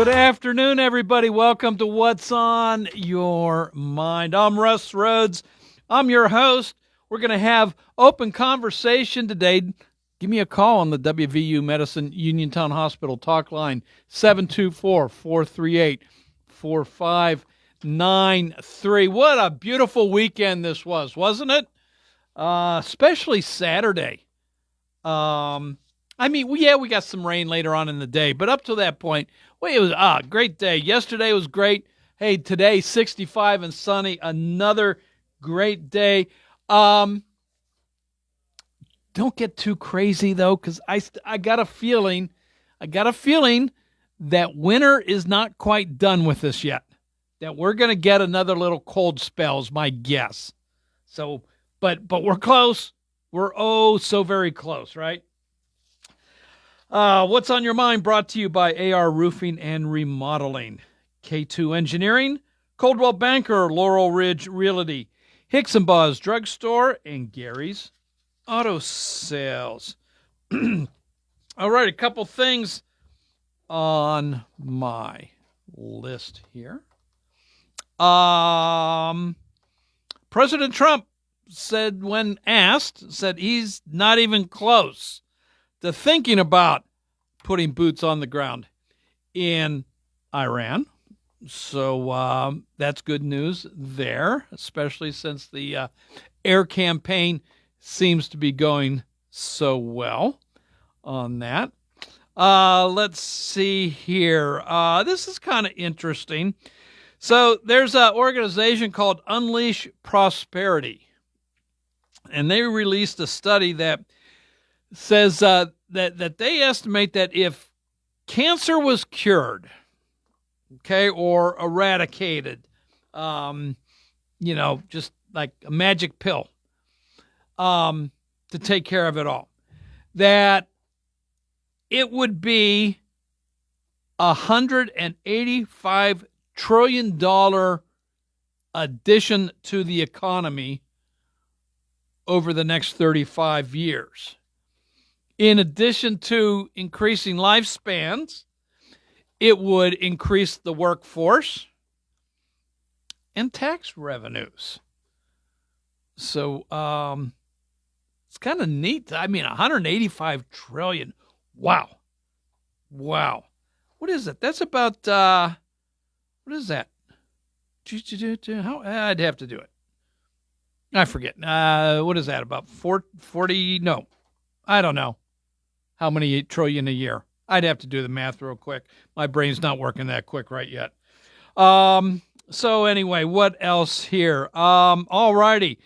Good afternoon, everybody. Welcome to What's on Your Mind. I'm Russ Rhodes. I'm your host. We're going to have open conversation today. Give me a call on the WVU Medicine Uniontown Hospital talk line, 724-438-4593. What a beautiful weekend this was, wasn't it? Especially Saturday. We got some rain later on in the day, but up to that point, it was a great day. Yesterday was great. Hey, today 65 and sunny. Another great day. Don't get too crazy though, because I got a feeling that winter is not quite done with us yet. That we're gonna get another little cold spell is my guess. So, but we're close. We're so very close, right? What's on Your Mind brought to you by AR Roofing and Remodeling, K2 Engineering, Coldwell Banker, Laurel Ridge Realty, Hicks and Buzz Drugstore, and Gary's Auto Sales. All right, a couple things on my list here. President Trump said when asked, he's not even close to thinking about putting boots on the ground in Iran. So that's good news there, especially since the air campaign seems to be going so well on that. Let's see here. This is kind of interesting. So there's an organization called Unleash Prosperity, and they released a study that says that they estimate that if cancer was cured, or eradicated, just like a magic pill, to take care of it all, that it would be $185 trillion addition to the economy over the next 35 years. In addition to increasing lifespans, it would increase the workforce and tax revenues. So it's kind of neat. I mean, 185 trillion. Wow. What is it? That's about, what is that? I'd have to do it. I forget. What is that? About 40? No, I don't know. How many trillion a year? I'd have to do the math real quick. My brain's not working that quick right yet. So anyway, what else here? All righty.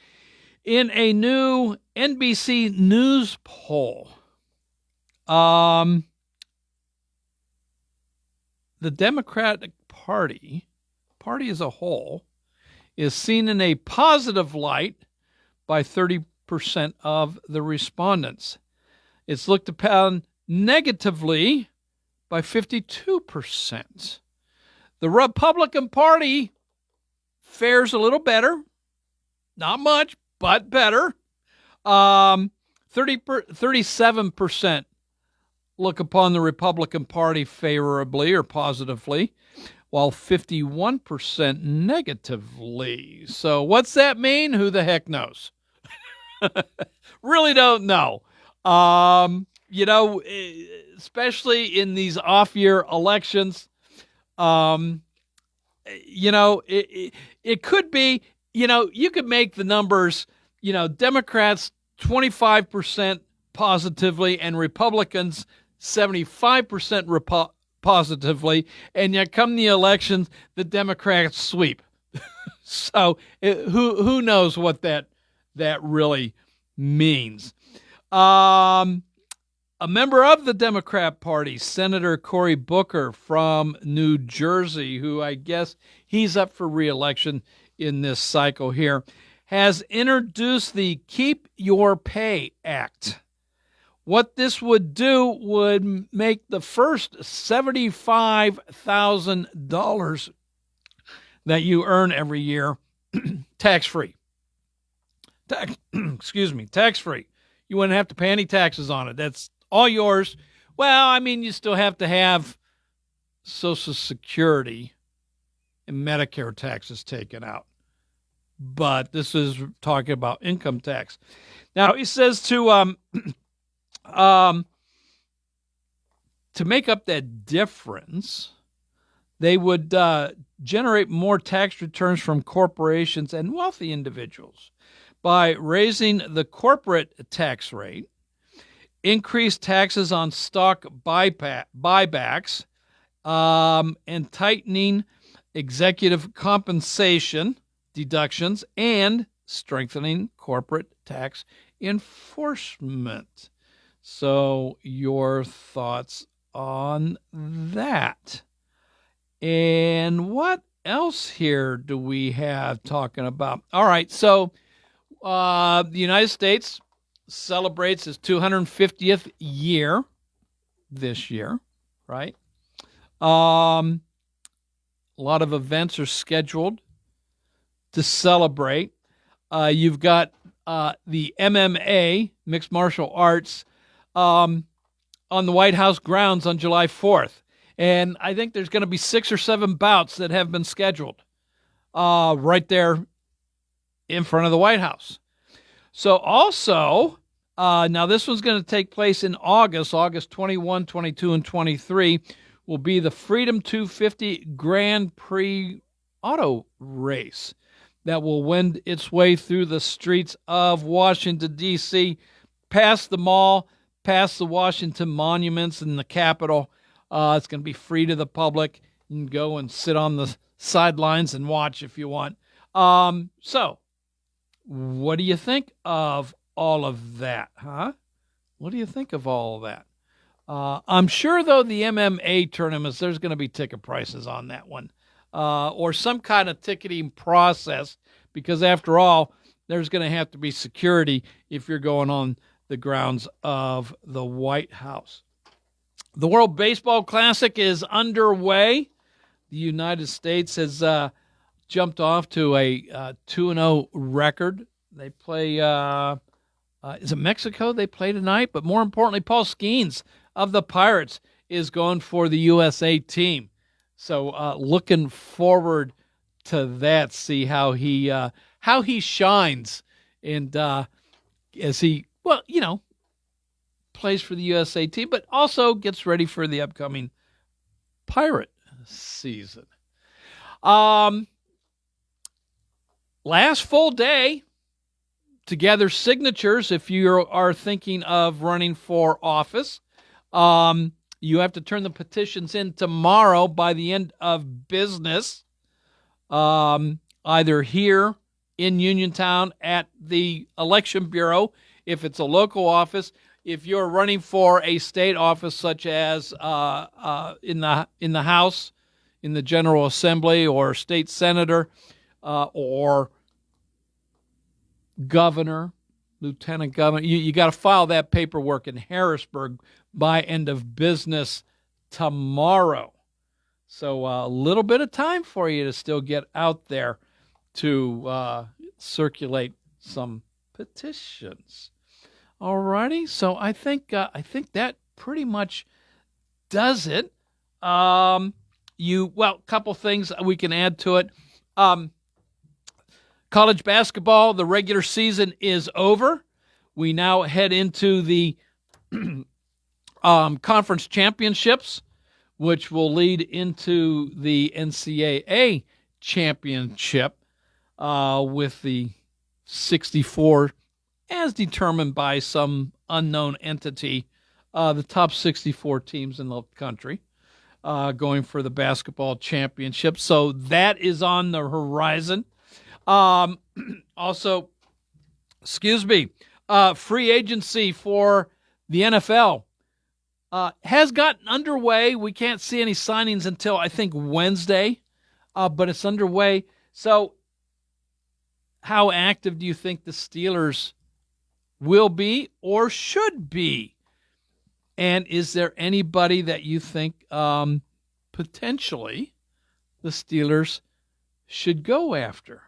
In a new NBC News poll, the Democratic Party as a whole, is seen in a positive light by 30% of the respondents. It's looked upon negatively by 52%. The Republican Party fares a little better. Not much, but better. 37% look upon the Republican Party favorably or positively, while 51% negatively. So what's that mean? Who the heck knows? Really don't know. Especially in these off-year elections, it could be, you could make the numbers, Democrats 25% positively and Republicans 75% positively, and yet come the elections, the Democrats sweep. So who knows what that really means. A member of the Democrat Party, Senator Cory Booker from New Jersey, who I guess he's up for re-election in this cycle here, has introduced the Keep Your Pay Act. What this would do would make the first $75,000 that you earn every year tax-free. Tax-free. You wouldn't have to pay any taxes on it. That's all yours. Well, I mean, you still have to have Social Security and Medicare taxes taken out. But this is talking about income tax. Now, he says to make up that difference, they would generate more tax returns from corporations and wealthy individuals by raising the corporate tax rate, increase taxes on stock buybacks, and tightening executive compensation deductions, and strengthening corporate tax enforcement. So, your thoughts on that? And what else here do we have talking about? All right, so the United States celebrates its 250th year this year, right? A lot of events are scheduled to celebrate. You've got the MMA, Mixed Martial Arts, on the White House grounds on July 4th. And I think there's going to be 6 or 7 bouts that have been scheduled right there in front of the White House. So also, now this one's going to take place in August 21, 22, and 23 will be the Freedom 250 Grand Prix auto race that will wend its way through the streets of Washington, D.C., past the mall, past the Washington monuments and the Capitol. It's going to be free to the public. You can go and sit on the sidelines and watch if you want. So, what do you think of all of that, huh? What do you think of all of that? I'm sure, though, the MMA tournaments, there's going to be ticket prices on that one. Or some kind of ticketing process, because after all, there's going to have to be security if you're going on the grounds of the White House. The World Baseball Classic is underway. The United States has jumped off to a 2-0 record. They play, is it Mexico they play tonight? But more importantly, Paul Skeens of the Pirates is going for the USA team. So looking forward to that, see how he shines, and as he, well, plays for the USA team, but also gets ready for the upcoming Pirate season. Last full day to gather signatures if you are thinking of running for office. You have to turn the petitions in tomorrow by the end of business, either here in Uniontown at the Election Bureau, if it's a local office. If you're running for a state office, such as in the House, in the General Assembly, or state senator, or governor, lieutenant governor, you got to file that paperwork in Harrisburg by end of business tomorrow. So a little bit of time for you to still get out there to circulate some petitions. Alrighty, so I think that pretty much does it. Couple things we can add to it. College basketball, the regular season is over. We now head into the conference championships, which will lead into the NCAA championship with the 64, as determined by some unknown entity, the top 64 teams in the country going for the basketball championship. So that is on the horizon. Also, free agency for the NFL has gotten underway. We can't see any signings until, I think, Wednesday, but it's underway. So how active do you think the Steelers will be or should be? And is there anybody that you think potentially the Steelers should go after?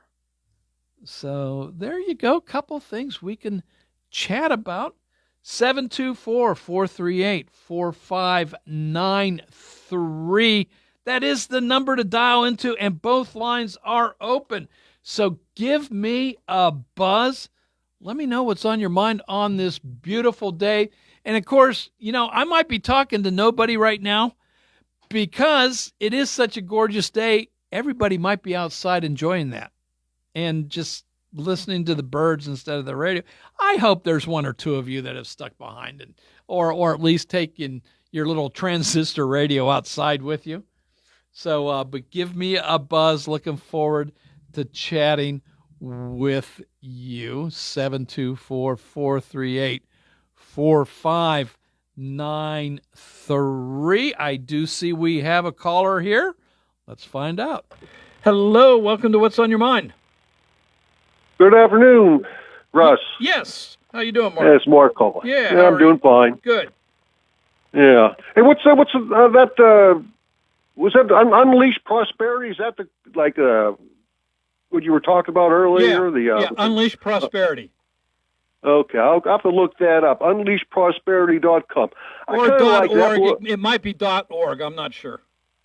So there you go. Couple things we can chat about. 724-438-4593. That is the number to dial into, and both lines are open. So give me a buzz. Let me know what's on your mind on this beautiful day. And, of course, I might be talking to nobody right now because it is such a gorgeous day. Everybody might be outside enjoying that and just listening to the birds instead of the radio. I hope there's one or two of you that have stuck behind it, or at least taken your little transistor radio outside with you. So, but give me a buzz. Looking forward to chatting with you. 724-438-4593. I do see we have a caller here. Let's find out. Hello, welcome to What's on Your Mind. Good afternoon, Russ. Yes. How you doing, Mark? Yeah, it's Mark calling. Yeah, I'm doing fine. Good. Yeah. Hey, what's that? Was that Unleashed Prosperity? Is that what you were talking about earlier? Yeah, Unleashed Prosperity. Okay, I'll have to look that up. UnleashedProsperity.com. Or .org. It might be .org. I'm not sure.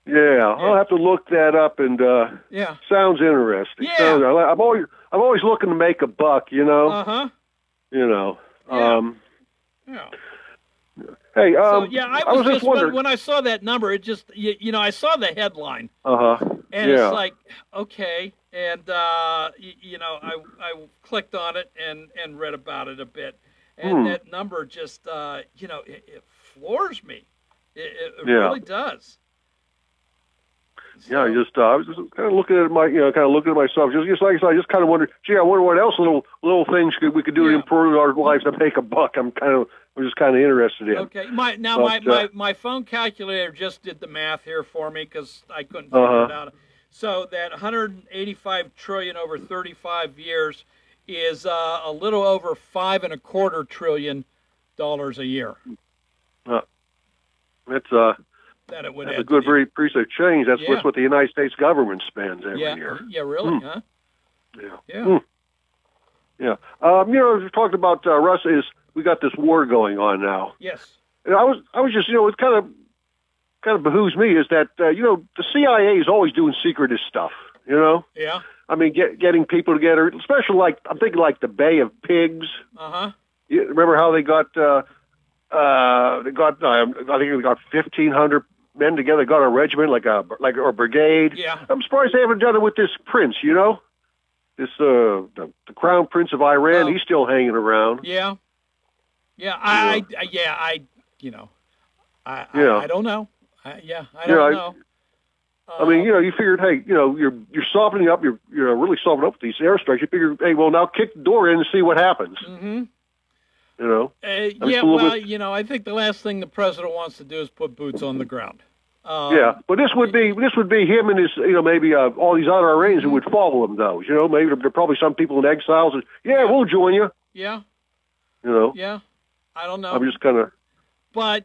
Yeah, I'll have to look that up. And sounds interesting. Yeah. I'm always looking to make a buck. Uh-huh. Yeah. Hey, I was just wondering. when I saw that number, it just, I saw the headline. And it's like, okay. And, I clicked on it and read about it a bit. And that number just, it floors me. It really does. So, I was just kind of looking at myself. Just like I said, I just kind of wondered, I wonder what else little things we could do to improve our lives to make a buck. I'm just kind of interested in. Okay. My phone calculator just did the math here for me because I couldn't figure it out. So that 185 trillion over 35 years is a little over $5.25 trillion a year. That it would that's a good piece of change. That's what the United States government spends every year. Yeah, really, huh? Yeah. Yeah. We talked about Russ. We got this war going on now. Yes. And I was just, it kind of behooves me is that the CIA is always doing secretive stuff. Yeah. I mean, getting people together, especially I'm thinking like the Bay of Pigs. You remember how they got? I think they got 1,500 men together, got a regiment, like a brigade. Yeah. I'm surprised they haven't done it with this prince. This the Crown Prince of Iran. He's still hanging around. Yeah. Yeah. I don't know. I don't know. I mean, you figured, hey, you're softening up. You're really softening up with these airstrikes. You figure, hey, well, now kick the door in and see what happens. Mm-hmm. I think the last thing the president wants to do is put boots on the ground. But this would be him and his, maybe all these other Iranians who would follow him, though. Maybe there are probably some people in exiles. And, we'll join you. Yeah. Yeah. I don't know. I'm just kind of. But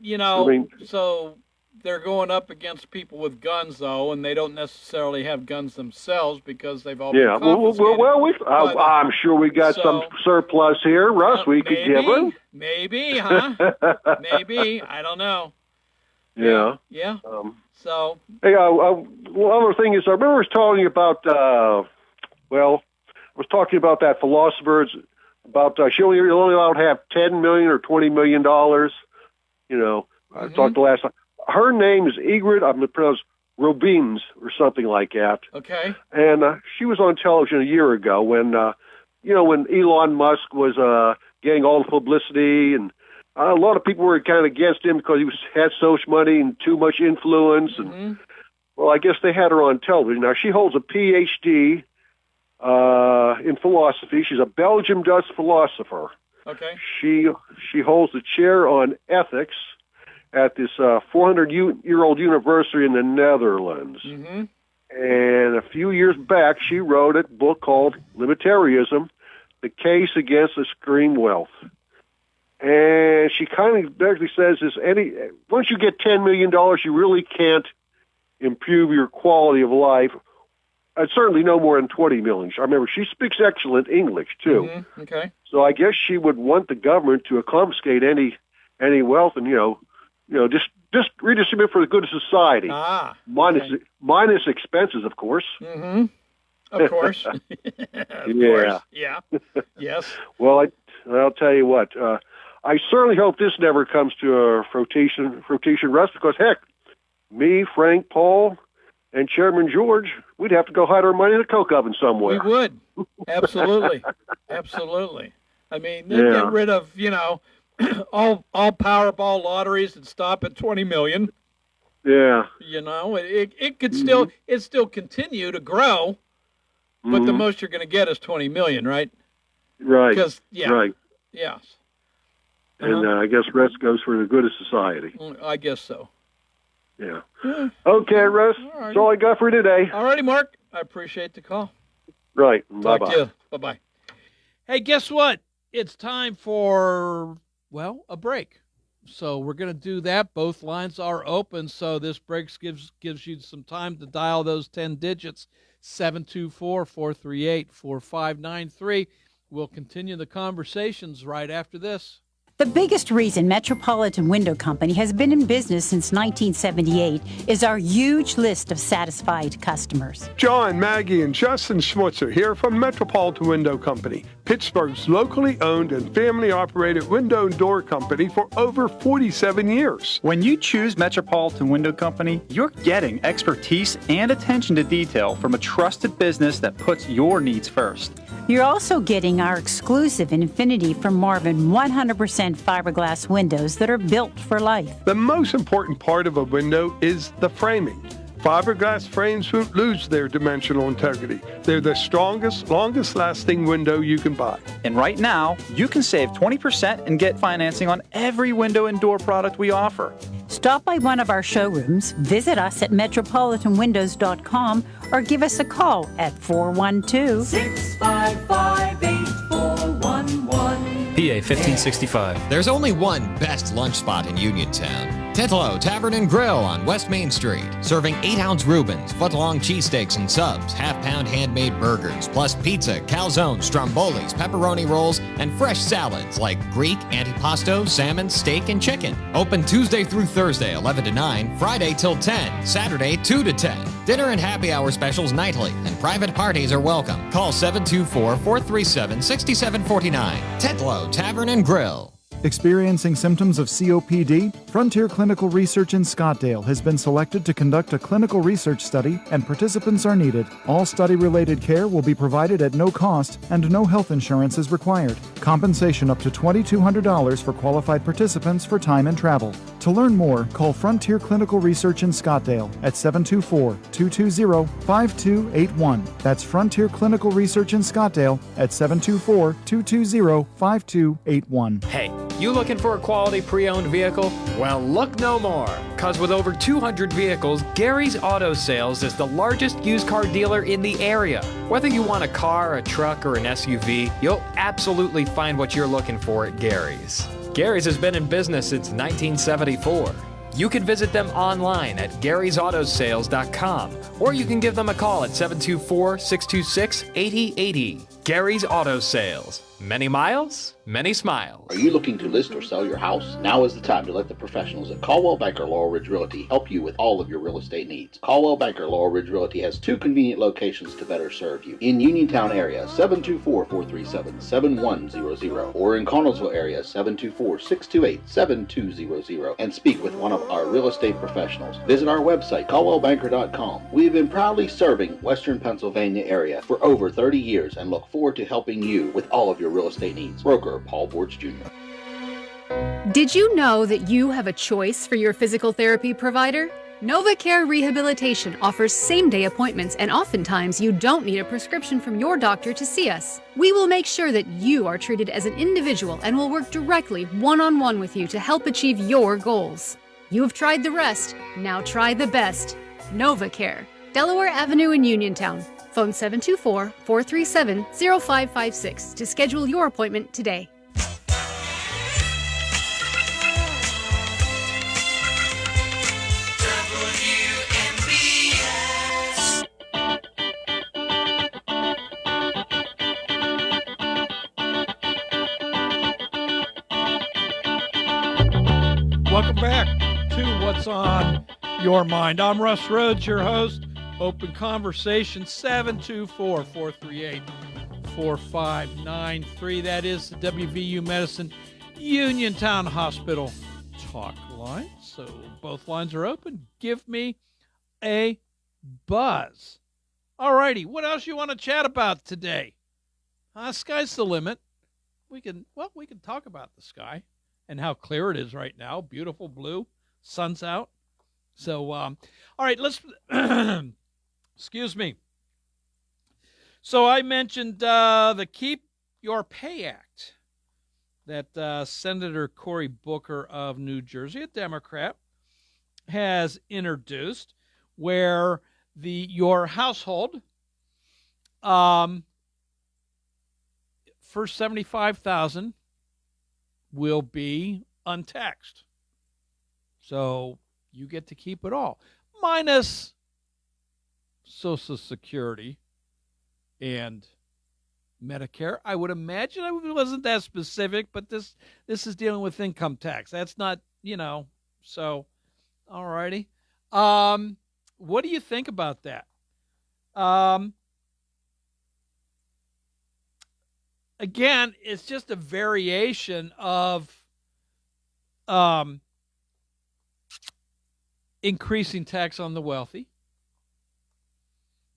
so they're going up against people with guns, though, and they don't necessarily have guns themselves because they've all been confiscated. I'm sure we got some surplus here, Russ. We could give them. Maybe, huh? Maybe. I don't know. Yeah. Yeah. So. Hey, one other thing is, I remember I was talking about. I was talking about that philosopher. About you're only allowed to have $10 million or $20 million. I talked the last time. Her name is Ingrid, I'm going to pronounce Robins or something like that. Okay. And she was on television a year ago when Elon Musk was getting all the publicity, and a lot of people were kind of against him because he had so much money and too much influence. And well, I guess they had her on television. Now she holds a PhD in philosophy. She's a Belgian Dutch philosopher. Okay. She holds the chair on ethics at this 400-year-old university in the Netherlands. Mm-hmm. And a few years back, she wrote a book called Libertarianism, The Case Against Extreme Wealth. And she kind of basically says once you get $10 million, you really can't improve your quality of life. And certainly no more than $20 million. I remember she speaks excellent English, too. Mm-hmm. Okay. So I guess she would want the government to confiscate any wealth and, just just redistribute for the good of society. Minus expenses, of course. Mm-hmm. Of course. Of course. Yeah. Yes. Well, I'll tell you what. I certainly hope this never comes to a rotation, Russ, because heck, me, Frank, Paul, and Chairman George, we'd have to go hide our money in a Coke oven somewhere. We would. Absolutely. Absolutely. I mean, they get rid of, all Powerball lotteries and stop at 20 million. Yeah. It could still continue to grow, but the most you're going to get is 20 million, right? Right. Right. Yes. And I guess rest goes for the good of society. I guess so. Yeah. Okay, Russ. That's all I got for today. All righty, Mark. I appreciate the call. Right. Talk Bye-bye. to you. Bye-bye. Hey, guess what? It's time for, a break. So we're going to do that. Both lines are open, so this break gives you some time to dial those 10 digits, 724-438-4593. We'll continue the conversations right after this. The biggest reason Metropolitan Window Company has been in business since 1978 is our huge list of satisfied customers. John, Maggie, and Justin Schmutzer here from Metropolitan Window Company, Pittsburgh's locally owned and family-operated window and door company for over 47 years. When you choose Metropolitan Window Company, you're getting expertise and attention to detail from a trusted business that puts your needs first. You're also getting our exclusive Infinity from Marvin 100% fiberglass windows that are built for life. The most important part of a window is the framing. Fiberglass frames won't lose their dimensional integrity. They're the strongest, longest-lasting window you can buy. And right now, you can save 20% and get financing on every window and door product we offer. Stop by one of our showrooms, visit us at metropolitanwindows.com, or give us a call at 412-655-8411. PA 1565. There's only one best lunch spot in Uniontown. Titlo Tavern and Grill on West Main Street, serving 8-ounce Reubens, foot-long cheesesteaks and subs, half-pound handmade burgers, plus pizza, calzones, strombolis, pepperoni rolls, and fresh salads like Greek, antipasto, salmon, steak, and chicken. Open Tuesday through Thursday, 11 to 9, Friday till 10, Saturday 2 to 10. Dinner and happy hour specials nightly, and private parties are welcome. Call 724-437-6749. Titlo Tavern and Grill. Experiencing symptoms of COPD? Frontier Clinical Research in Scottsdale has been selected to conduct a clinical research study, and participants are needed. All study-related care will be provided at no cost, and no health insurance is required. Compensation up to $2,200 for qualified participants for time and travel. To learn more, call Frontier Clinical Research in Scottsdale at 724-220-5281. That's Frontier Clinical Research in Scottsdale at 724-220-5281. Hey, you looking for a quality pre-owned vehicle? Well, look no more, because with over 200 vehicles, Gary's Auto Sales is the largest used car dealer in the area. Whether you want a car, a truck, or an SUV, you'll absolutely find what you're looking for at Gary's. Gary's has been in business since 1974. You can visit them online at Gary'sAutoSales.com, or you can give them a call at 724-626-8080. Gary's Auto Sales. Many miles, many smiles. Are you looking to list or sell your house? Now is the time to let the professionals at Caldwell Banker Laurel Ridge Realty help you with all of your real estate needs. Caldwell Banker Laurel Ridge Realty has 2 convenient locations to better serve you. In Uniontown area, 724-437-7100, or in Connellsville area, 724-628-7200, and speak with one of our real estate professionals. Visit our website, caldwellbanker.com. We have been proudly serving Western Pennsylvania area for over 30 years and look forward to helping you with all of your real estate needs. Broker Paul Bortz Jr. Did you know that you have a choice for your physical therapy provider? NovaCare Rehabilitation offers same-day appointments, and oftentimes you don't need a prescription from your doctor to see us. We will make sure that you are treated as an individual and will work directly one-on-one with you to help achieve your goals. You have tried the rest, now try the best. NovaCare, Delaware Avenue in Uniontown. Phone 724-437-0556 to schedule your appointment today. Welcome back to what's on your mind. I'm Russ Rhodes, your host. Open Conversation, 724-438-4593. That is the WVU Medicine Uniontown Hospital talk line. So both lines are open. Give me a buzz. All righty, what else you want to chat about today? Sky's the limit. We can talk about the sky and how clear it is right now. Beautiful blue, sun's out. So, all right, let's. Excuse me. So I mentioned the Keep Your Pay Act that Senator Cory Booker of New Jersey, a Democrat, has introduced, where your household first $75,000 will be untaxed. So you get to keep it all, minus Social Security and Medicare. I would imagine it wasn't that specific, but this is dealing with income tax. That's not, so all righty. What do you think about that? Again, it's just a variation of increasing tax on the wealthy.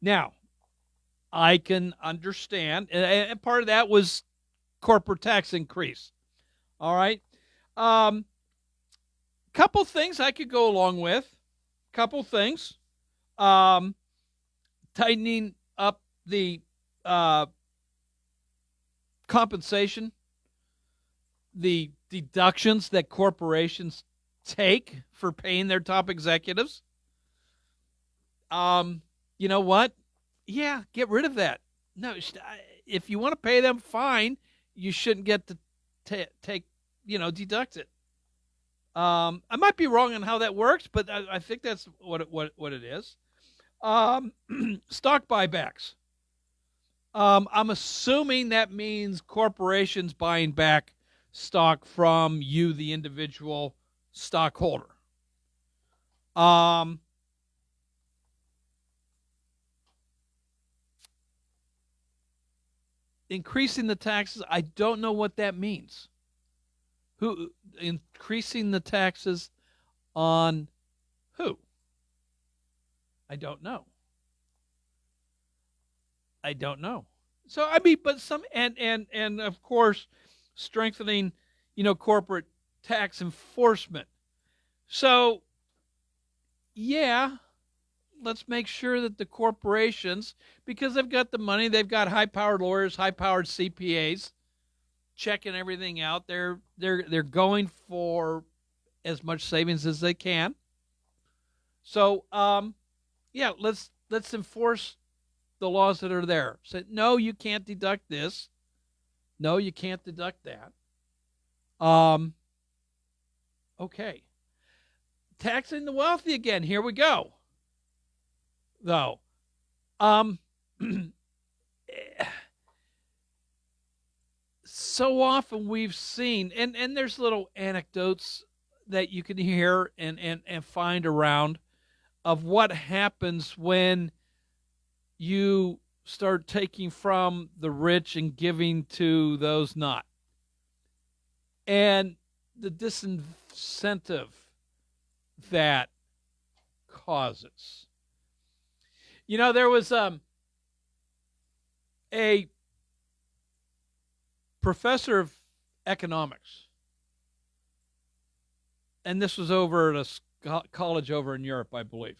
Now, I can understand, and part of that was corporate tax increase. All right. Couple things I could go along with. Couple things. Tightening up the compensation, the deductions that corporations take for paying their top executives. You know what? Yeah, get rid of that. No, if you want to pay them, fine. You shouldn't get to take, deduct it. I might be wrong on how that works, but I think that's what it is. Stock buybacks. I'm assuming that means corporations buying back stock from you, the individual stockholder. Increasing the taxes, I don't know what that means. Who increasing the taxes on who? I don't know. So but some and of course strengthening, corporate tax enforcement. So yeah, let's make sure that the corporations, because they've got the money, they've got high-powered lawyers, high-powered CPAs, checking everything out. They're going for as much savings as they can. So let's enforce the laws that are there. Say, no, you can't deduct this. No, you can't deduct that. Okay. Taxing the wealthy again. Here we go. Though. So often we've seen, and there's little anecdotes that you can hear and find around of what happens when you start taking from the rich and giving to those not. And the disincentive that causes. There was a professor of economics, and this was over at a college over in Europe, I believe,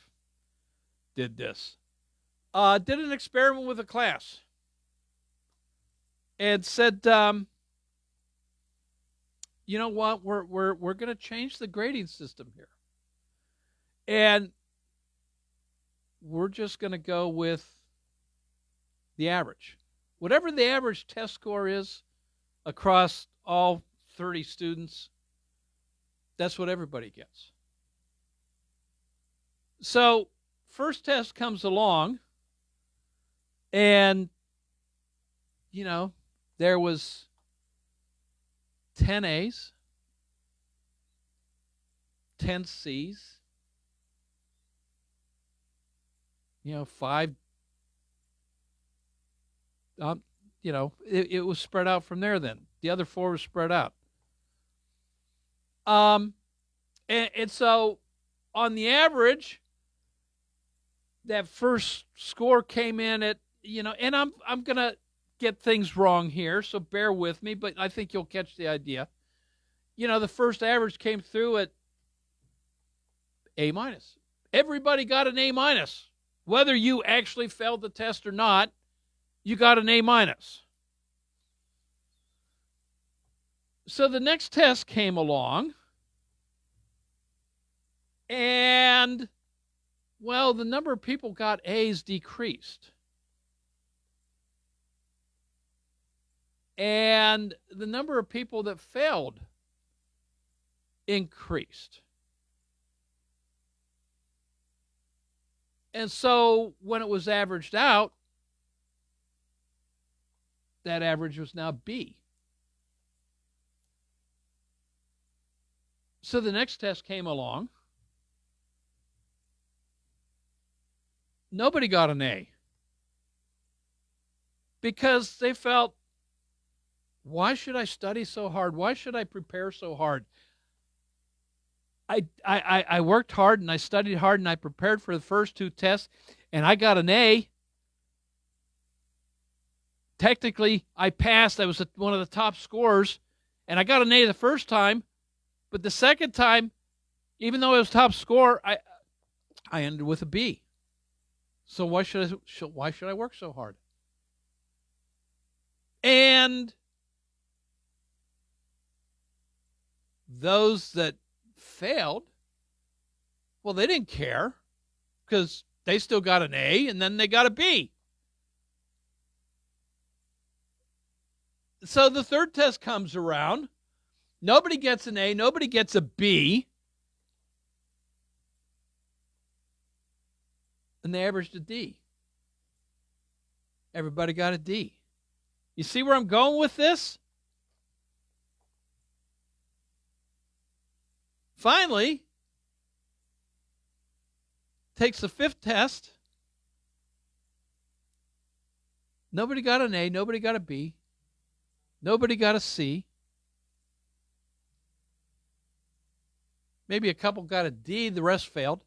did this. Did an experiment with a class and said, you know what, we're going to change the grading system here. And we're just going to go with the average. Whatever the average test score is across all 30 students, that's what everybody gets. So first test comes along, and, there was 10 A's, 10 C's, 5. It was spread out from there. Then the other 4 was spread out. And so on the average, that first score came in at, and I'm going to get things wrong here, so bear with me, but I think you'll catch the idea. The first average came through at A-. Everybody got an A-. Whether you actually failed the test or not, you got an A-. So the next test came along, and, well, the number of people got A's decreased. And the number of people that failed increased. And so when it was averaged out, that average was now B. So the next test came along. Nobody got an A. Because they felt, why should I study so hard? Why should I prepare so hard? I worked hard and I studied hard and I prepared for the first 2 tests and I got an A. Technically, I passed. I was one of the top scorers and I got an A the first time. But the second time, even though I was top scorer, I ended with a B. So why should I work so hard? And those that failed, well, they didn't care because they still got an A and then they got a B. So the third test comes around. Nobody gets an A. Nobody gets a B. And they averaged a D. Everybody got a D. You see where I'm going with this? Finally, takes the 5th test. Nobody got an A. Nobody got a B. Nobody got a C. Maybe a couple got a D. The rest failed.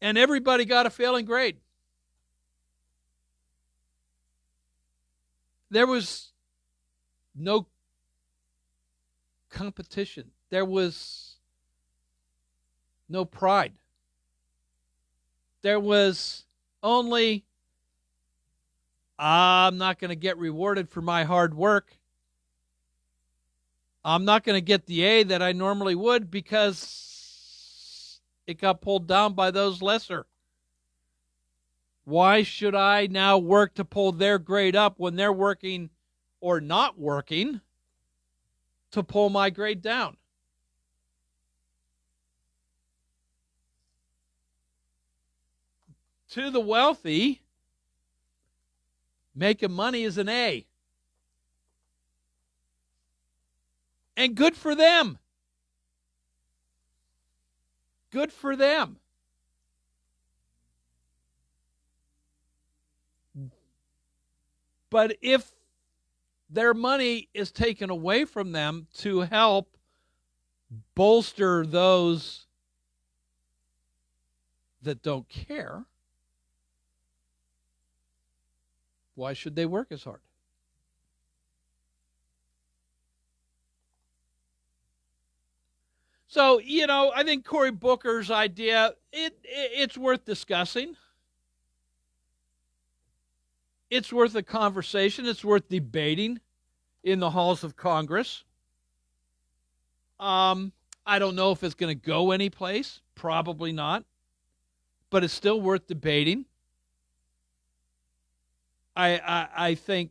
And everybody got a failing grade. There was no competition. There was no pride. There was only, I'm not going to get rewarded for my hard work. I'm not going to get the A that I normally would because it got pulled down by those lesser. Why should I now work to pull their grade up when they're working or not working to pull my grade down? To the wealthy, making money is an A. And good for them. Good for them. But if their money is taken away from them to help bolster those that don't care, why should they work as hard? So, I think Cory Booker's idea, it's worth discussing. It's worth a conversation. It's worth debating in the halls of Congress. I don't know if it's going to go anyplace. Probably not. But it's still worth debating. I think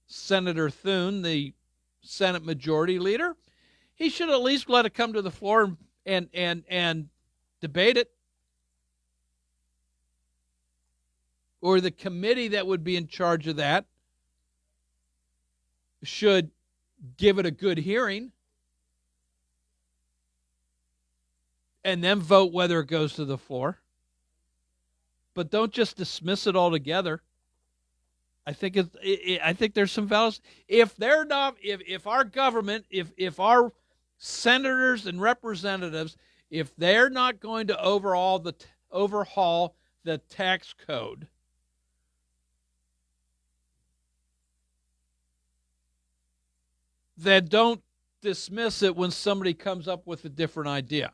Senator Thune, the Senate Majority Leader, he should at least let it come to the floor and debate it. Or the committee that would be in charge of that should give it a good hearing and then vote whether it goes to the floor. But don't just dismiss it altogether. I think I think there's some fallacy. If they're not, if our government, if our senators and representatives, if they're not going to overhaul the tax code, then don't dismiss it when somebody comes up with a different idea.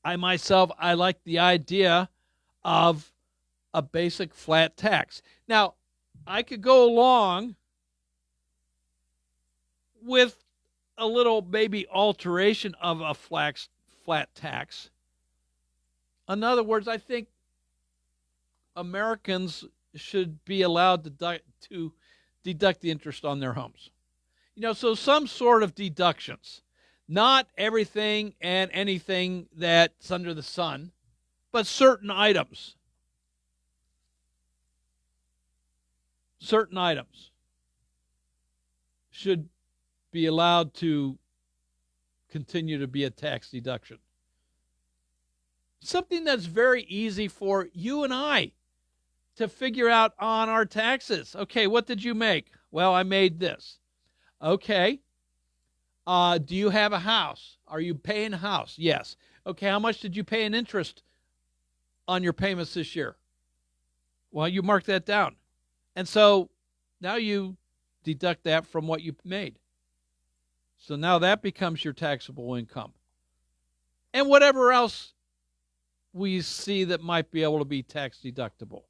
I like the idea of a basic flat tax. Now, I could go along with a little maybe alteration of a flat tax. In other words, I think Americans should be allowed to deduct the interest on their homes. So some sort of deductions. Not everything and anything that's under the sun, but certain items. Certain items should be allowed to continue to be a tax deduction. Something that's very easy for you and I to figure out on our taxes. Okay, what did you make? Well, I made this. Okay. Do you have a house? Are you paying a house? Yes. Okay, how much did you pay in interest on your payments this year? Well, you mark that down. And so now you deduct that from what you made. So now that becomes your taxable income. And whatever else we see that might be able to be tax deductible.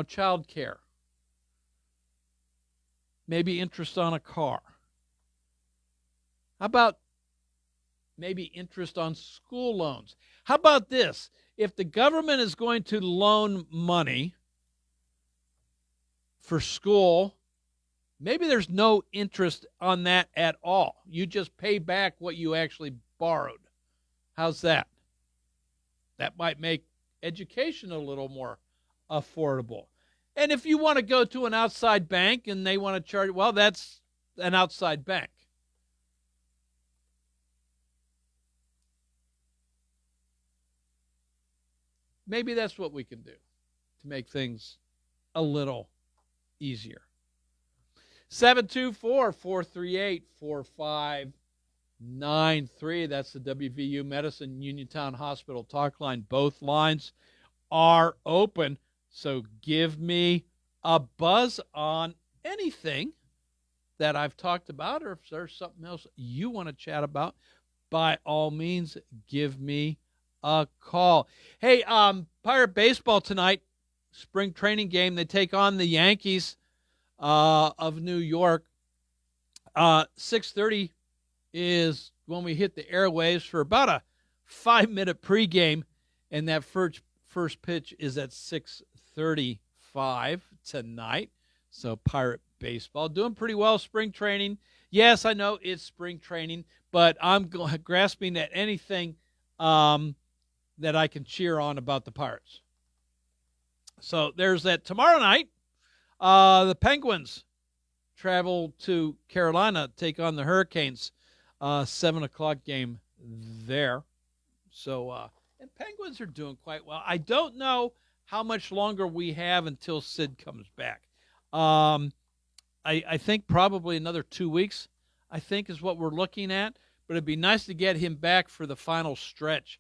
Child care. Maybe interest on a car. How about maybe interest on school loans? How about this? If the government is going to loan money for school, maybe there's no interest on that at all. You just pay back what you actually borrowed. How's that? That might make education a little more affordable. And if you want to go to an outside bank and they want to charge, well, that's an outside bank. Maybe that's what we can do to make things a little easier. 724-438-4593. That's the WVU Medicine Uniontown Hospital talk line. Both lines are open, so give me a buzz on anything that I've talked about, or if there's something else you want to chat about, by all means, give me a call. Hey, Pirate baseball tonight, spring training game. They take on the Yankees of New York. 6:30 is when we hit the airwaves for about a 5-minute pregame, and that first pitch is at 6:35 tonight. So Pirate baseball doing pretty well. Spring training. Yes, I know it's spring training, but I'm grasping at anything that I can cheer on about the Pirates. So there's that. Tomorrow night, the Penguins travel to Carolina, take on the Hurricanes. 7 o'clock game there. So, and Penguins are doing quite well. I don't know how much longer we have until Sid comes back. I think probably another 2 weeks, I think, is what we're looking at. But it'd be nice to get him back for the final stretch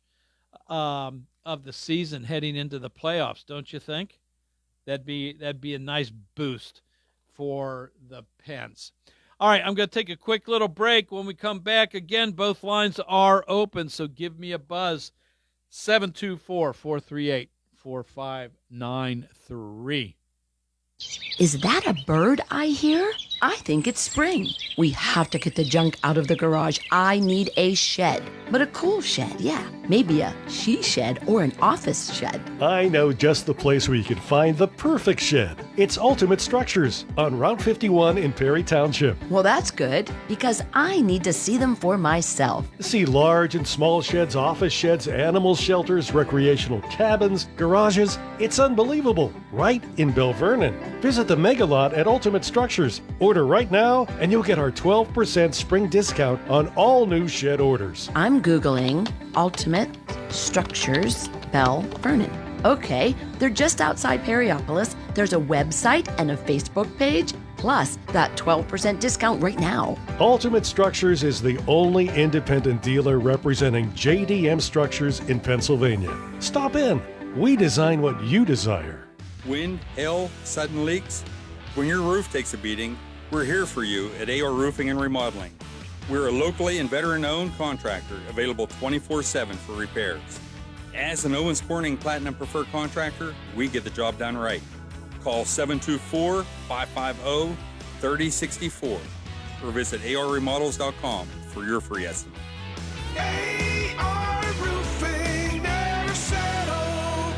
of the season heading into the playoffs, don't you think? That'd be a nice boost for the Pens. All right, I'm going to take a quick little break. When we come back, again, both lines are open, so give me a buzz. 724-438-4593. Is that a bird I hear? I think it's spring. We have to get the junk out of the garage. I need a shed, but a cool shed, yeah. Maybe a she shed or an office shed. I know just the place where you can find the perfect shed. It's Ultimate Structures on Route 51 in Perry Township. Well, that's good, because I need to see them for myself. See large and small sheds, office sheds, animal shelters, recreational cabins, garages. It's unbelievable, right in Bell Vernon. Visit the Mega Lot at Ultimate Structures or Order right now, and you'll get our 12% spring discount on all new shed orders. I'm Googling Ultimate Structures Bell Vernon. Okay, they're just outside Perryopolis. There's a website and a Facebook page, plus that 12% discount right now. Ultimate Structures is the only independent dealer representing JDM Structures in Pennsylvania. Stop in. We design what you desire. Wind, hail, sudden leaks. When your roof takes a beating, we're here for you at AR Roofing and Remodeling. We're a locally and veteran-owned contractor available 24/7 for repairs. As an Owens Corning Platinum Preferred Contractor, we get the job done right. Call 724-550-3064 or visit arremodels.com for your free estimate. AR Roofing, never settle.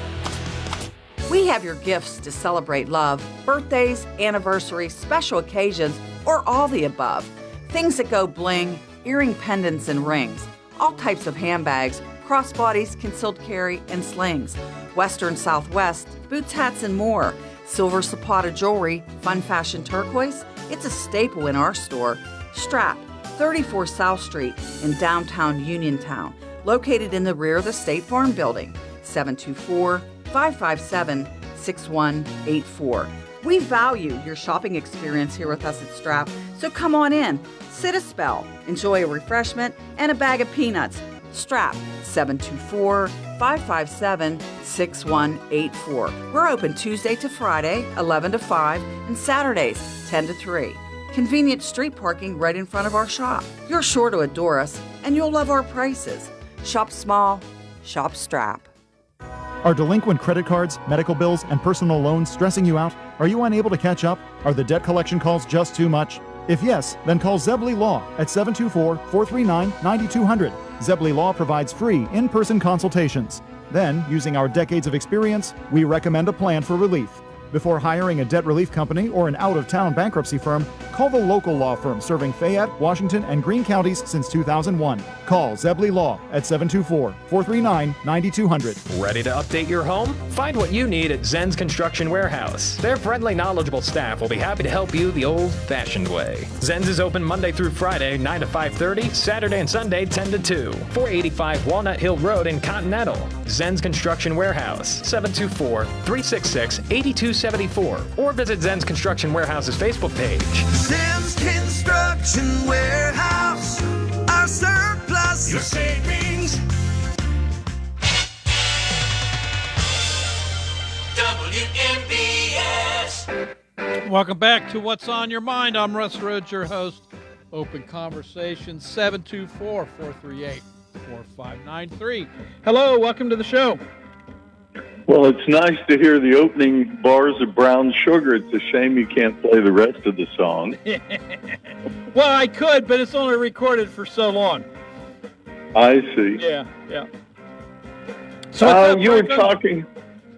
We have your gifts to celebrate love, birthdays, anniversaries, special occasions, or all the above. Things that go bling, earring pendants and rings, all types of handbags, crossbodies, concealed carry, and slings. Western Southwest, boots, hats, and more. Silver Zapata jewelry, fun fashion turquoise. It's a staple in our store. Strap, 34 South Street in downtown Uniontown, located in the rear of the State Farm Building. 724-557-6184. We value your shopping experience here with us at Strap, so come on in, sit a spell, enjoy a refreshment, and a bag of peanuts. Strap, 724-557-6184. We're open Tuesday to Friday, 11 to 5, and Saturdays, 10 to 3. Convenient street parking right in front of our shop. You're sure to adore us, and you'll love our prices. Shop small, shop Strap. Are delinquent credit cards, medical bills, and personal loans stressing you out? Are you unable to catch up? Are the debt collection calls just too much? If yes, then call Zebley Law at 724-439-9200. Zebley Law provides free in-person consultations. Then, using our decades of experience, we recommend a plan for relief. Before hiring a debt relief company or an out-of-town bankruptcy firm, call the local law firm serving Fayette, Washington, and Greene counties since 2001. Call Zebley Law at 724-439-9200. Ready to update your home? Find what you need at Zen's Construction Warehouse. Their friendly, knowledgeable staff will be happy to help you the old-fashioned way. Zen's is open Monday through Friday, 9 to 5:30, Saturday and Sunday, 10 to 2. 485 Walnut Hill Road in Continental. Zen's Construction Warehouse, 724-366-8274. Or visit Zen's Construction Warehouse's Facebook page. Zen's Construction Warehouse, our surplus, your savings. WMBS. Welcome back to What's on Your Mind. I'm Russ Rhodes, your host. Open conversation, 724-438-4593. Hello, welcome to the show. Well, it's nice to hear the opening bars of Brown Sugar. It's a shame you can't play the rest of the song. Well, I could, but it's only recorded for so long. I see. Yeah. So you were talking,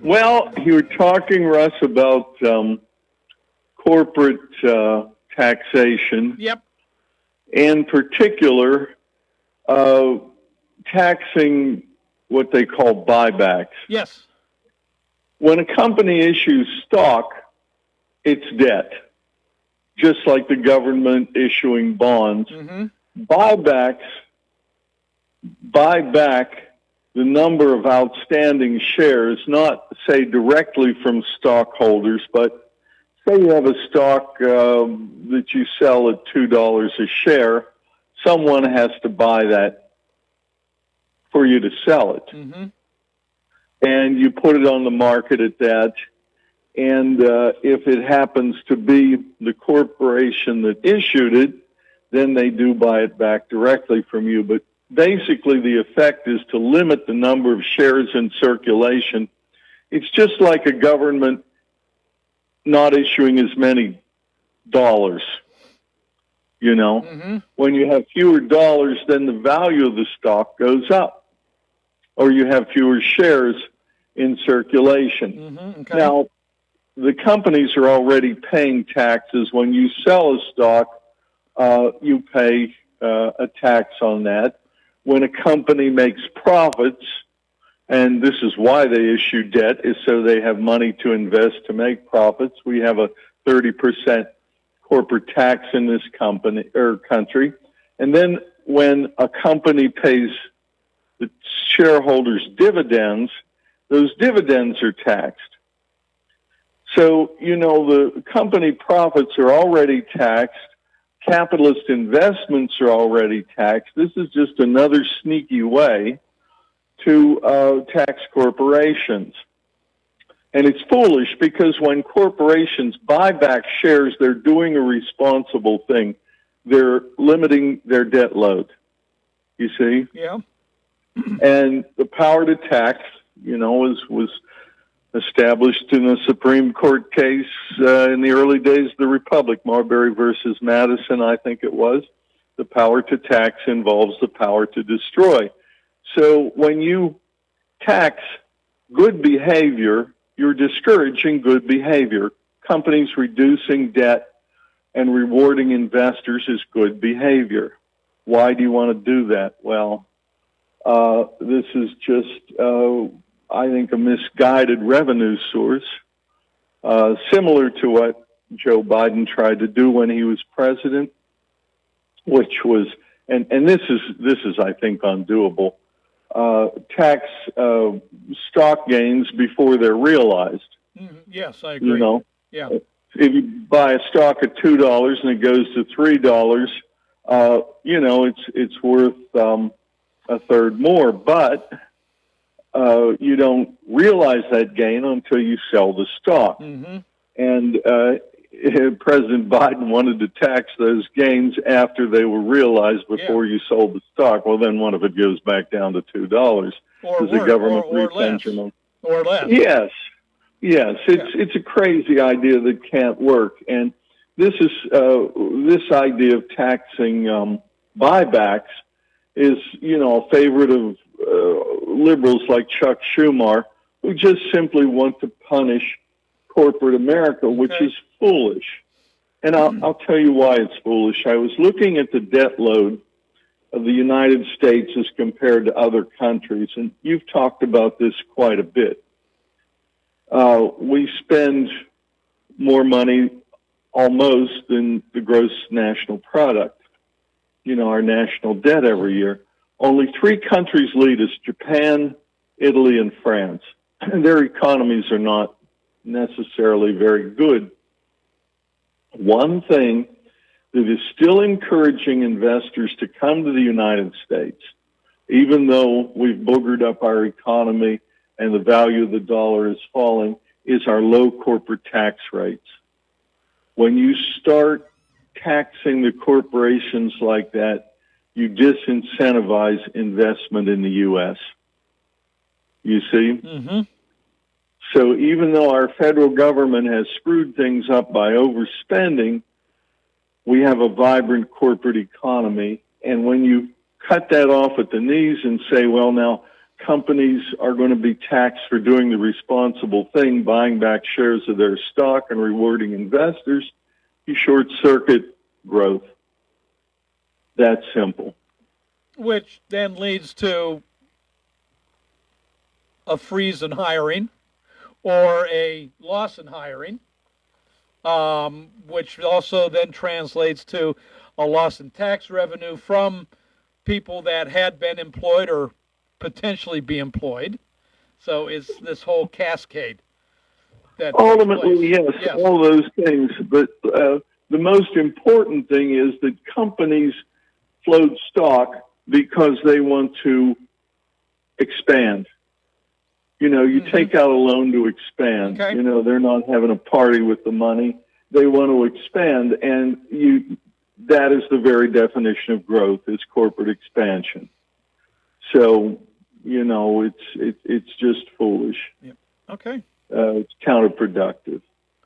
Russ, about corporate taxation. Yep. In particular, taxing what they call buybacks. Yes. When a company issues stock, it's debt, just like the government issuing bonds. Mm-hmm. Buybacks buy back the number of outstanding shares, not, say, directly from stockholders, but say you have a stock that you sell at $2 a share, someone has to buy that for you to sell it. Mm-hmm. And you put it on the market at that. And if it happens to be the corporation that issued it, then they do buy it back directly from you. But basically, the effect is to limit the number of shares in circulation. It's just like a government not issuing as many dollars. You know, Mm-hmm. When you have fewer dollars, then the value of the stock goes up. Or you have fewer shares in circulation. Mm-hmm. Okay. Now, the companies are already paying taxes. When you sell a stock, you pay a tax on that. When a company makes profits, and this is why they issue debt, is so they have money to invest to make profits. We have a 30% corporate tax in this country. And then when a company pays the shareholders dividends, those dividends are taxed. So, the company profits are already taxed. Capitalist investments are already taxed. This is just another sneaky way to tax corporations. And it's foolish because when corporations buy back shares, they're doing a responsible thing. They're limiting their debt load, you see? Yeah. And the power to tax, was established in a Supreme Court case in the early days of the Republic, Marbury versus Madison, I think it was. The power to tax involves the power to destroy. So when you tax good behavior, you're discouraging good behavior. Companies reducing debt and rewarding investors is good behavior. Why do you want to do that? Well, this is just, I think, a misguided revenue source, similar to what Joe Biden tried to do when he was president, which was, and this is, I think, undoable. Tax stock gains before they're realized. Yes, I agree. Yeah. If you buy a stock at $2 and it goes to $3, it's worth a third more, but you don't realize that gain until you sell the stock. Mm-hmm. And President Biden wanted to tax those gains after they were realized before you sold the stock. Well, then one of it goes back down to $2. Or There's a government retention or less. Yes. It's a crazy idea that can't work. And this is this idea of taxing buybacks is, a favorite of liberals like Chuck Schumer, who just simply want to punish corporate America, which is foolish. And I'll tell you why it's foolish. I was looking at the debt load of the United States as compared to other countries, and you've talked about this quite a bit. We spend more money almost than the gross national product, our national debt every year. Only 3 countries lead us: Japan, Italy, and France. And their economies are not necessarily very good. One thing that is still encouraging investors to come to the United States, even though we've boogered up our economy and the value of the dollar is falling, is our low corporate tax rates. When you start taxing the corporations like that, you disincentivize investment in the U.S. You see? Mm-hmm. So even though our federal government has screwed things up by overspending, we have a vibrant corporate economy. And when you cut that off at the knees and say, well, now companies are going to be taxed for doing the responsible thing, buying back shares of their stock and rewarding investors, you short-circuit growth. That's simple. Which then leads to a freeze in hiring or a loss in hiring, which also then translates to a loss in tax revenue from people that had been employed or potentially be employed. So it's this whole cascade. That ultimately, yes, all those things. But the most important thing is that companies float stock because they want to expand. You take out a loan to expand. Okay. They're not having a party with the money. They want to expand, and that is the very definition of growth, is corporate expansion. So, it's just foolish. Yep. Okay. It's counterproductive.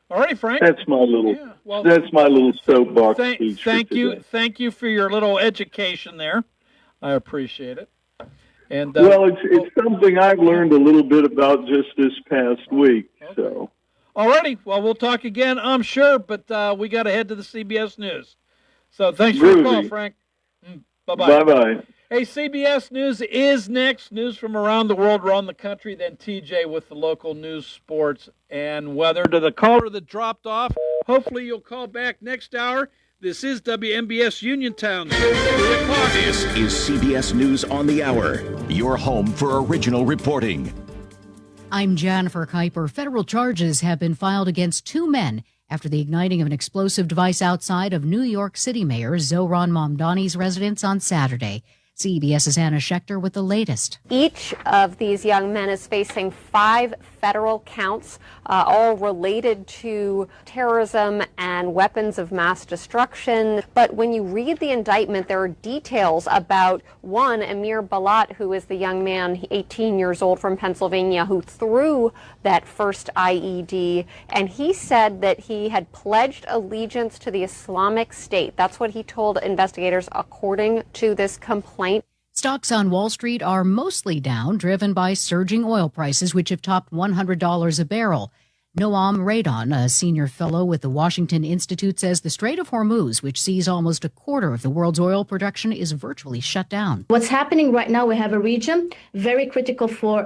All right, Frank. That's my little soapbox speech. Thank you for your little education there. I appreciate it. And well, it's something I've learned a little bit about just this past week. Okay. So. All righty. Well, we'll talk again, I'm sure, but we got to head to the CBS News. So thanks for the call, Frank. Bye-bye. Bye-bye. Hey, CBS News is next. News from around the world, around the country. Then TJ with the local news, sports, and weather. To the caller that dropped off, hopefully you'll call back next hour. This is WMBS Uniontown. 3 o'clock. This is CBS News on the Hour, your home for original reporting. I'm Jennifer Kuiper. Federal charges have been filed against 2 men after the igniting of an explosive device outside of New York City Mayor Zohran Mamdani's residence on Saturday. CBS's Anna Schechter with the latest. Each of these young men is facing 5 federal counts, all related to terrorism and weapons of mass destruction. But when you read the indictment, there are details about one, Amir Balat, who is the young man, 18 years old from Pennsylvania, who threw that first IED. And he said that he had pledged allegiance to the Islamic State. That's what he told investigators, according to this complaint. Stocks on Wall Street are mostly down, driven by surging oil prices, which have topped $100 a barrel. Noam Radon, a senior fellow with the Washington Institute, says the Strait of Hormuz, which sees almost a quarter of the world's oil production, is virtually shut down. What's happening right now, we have a region very critical for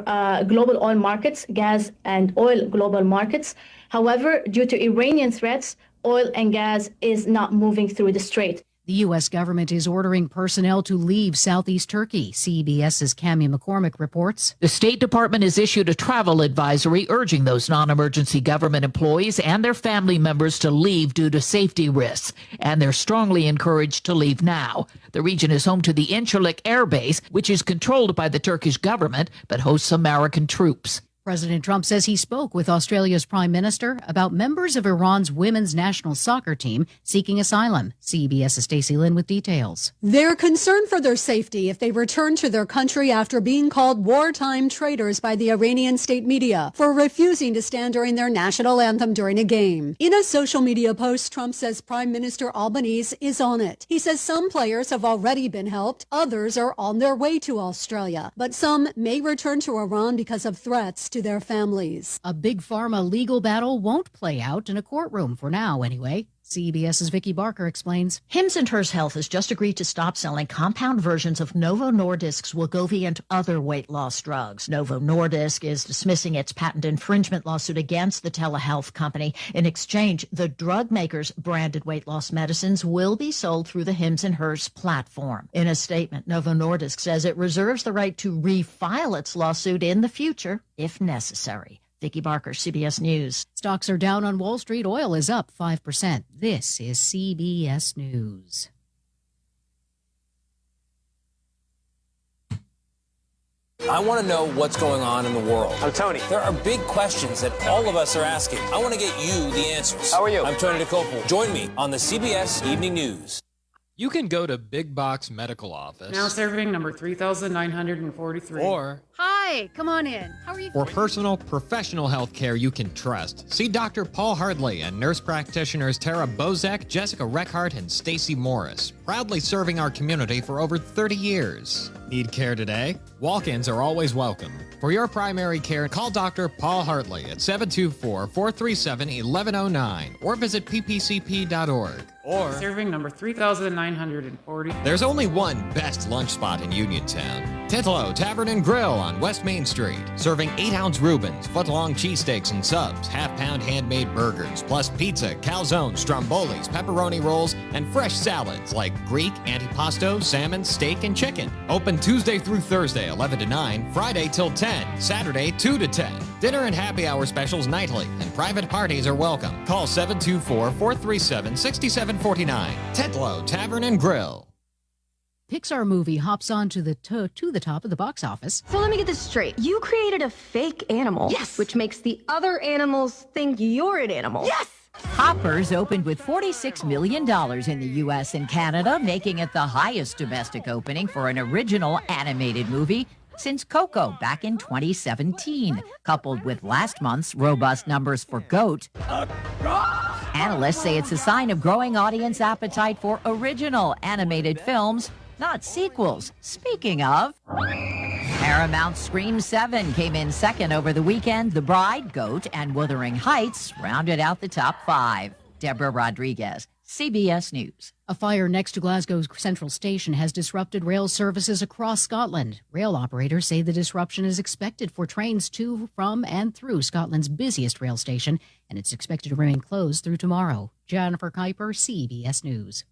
global oil markets, gas and oil global markets. However, due to Iranian threats, oil and gas is not moving through the strait. The U.S. government is ordering personnel to leave southeast Turkey. CBS's Cami McCormick reports. The State Department has issued a travel advisory urging those non-emergency government employees and their family members to leave due to safety risks, and they're strongly encouraged to leave now. The region is home to the Incirlik Air Base, which is controlled by the Turkish government but hosts American troops. President Trump says he spoke with Australia's Prime Minister about members of Iran's women's national soccer team seeking asylum. CBS's Stacey Lynn with details. They're concerned for their safety if they return to their country after being called wartime traitors by the Iranian state media for refusing to stand during their national anthem during a game. In a social media post, Trump says Prime Minister Albanese is on it. He says some players have already been helped, others are on their way to Australia, but some may return to Iran because of threats to their families. A big pharma legal battle won't play out in a courtroom for now, anyway. CBS's Vicki Barker explains. Hims & Hers Health has just agreed to stop selling compound versions of Novo Nordisk's Wegovy and other weight loss drugs. Novo Nordisk is dismissing its patent infringement lawsuit against the telehealth company. In exchange, the drug maker's branded weight loss medicines will be sold through the Hims & Hers platform. In a statement, Novo Nordisk says it reserves the right to refile its lawsuit in the future if necessary. Vicki Barker, CBS News. Stocks are down on Wall Street. Oil is up 5%. This is CBS News. I want to know what's going on in the world. I'm Tony. There are big questions that all of us are asking. I want to get you the answers. How are you? I'm Tony DeCopel. Join me on the CBS Evening News. You can go to Big Box Medical Office. Now serving number 3,943. Or Hi, come on in. How are you? For personal, professional health care you can trust, see Dr. Paul Hardley and nurse practitioners Tara Bozek, Jessica Reckhart, and Stacy Morris, proudly serving our community for over 30 years. Need care today? Walk-ins are always welcome. For your primary care, call Dr. Paul Hartley at 724-437-1109 or visit ppcp.org. Or serving number 3,940. There's only one best lunch spot in Uniontown. Titlo Tavern and Grill on West Main Street, serving 8-ounce Reubens, foot-long cheesesteaks and subs, half-pound handmade burgers, plus pizza, calzones, strombolis, pepperoni rolls, and fresh salads like Greek, antipasto, salmon, steak, and chicken. Open Tuesday through Thursday, 11 to 9, Friday till 10, Saturday 2 to 10. Dinner and happy hour specials nightly, and private parties are welcome. Call 724-437-6749. Titlo Tavern and Grill. Pixar movie hops on to the top of the box office. So let me get this straight. You created a fake animal. Yes. Which makes the other animals think you're an animal. Yes. Hoppers opened with $46 million in the U.S. and Canada, making it the highest domestic opening for an original animated movie since Coco back in 2017, coupled with last month's robust numbers for Goat. Analysts say it's a sign of growing audience appetite for original animated films, not sequels. Speaking of, Paramount's Scream 7 came in second over the weekend. The Bride, Goat, and Wuthering Heights rounded out the top 5. Deborah Rodriguez, CBS News. A fire next to Glasgow's Central Station has disrupted rail services across Scotland. Rail operators say the disruption is expected for trains to, from, and through Scotland's busiest rail station, and it's expected to remain closed through tomorrow. Jennifer Kuiper, CBS News.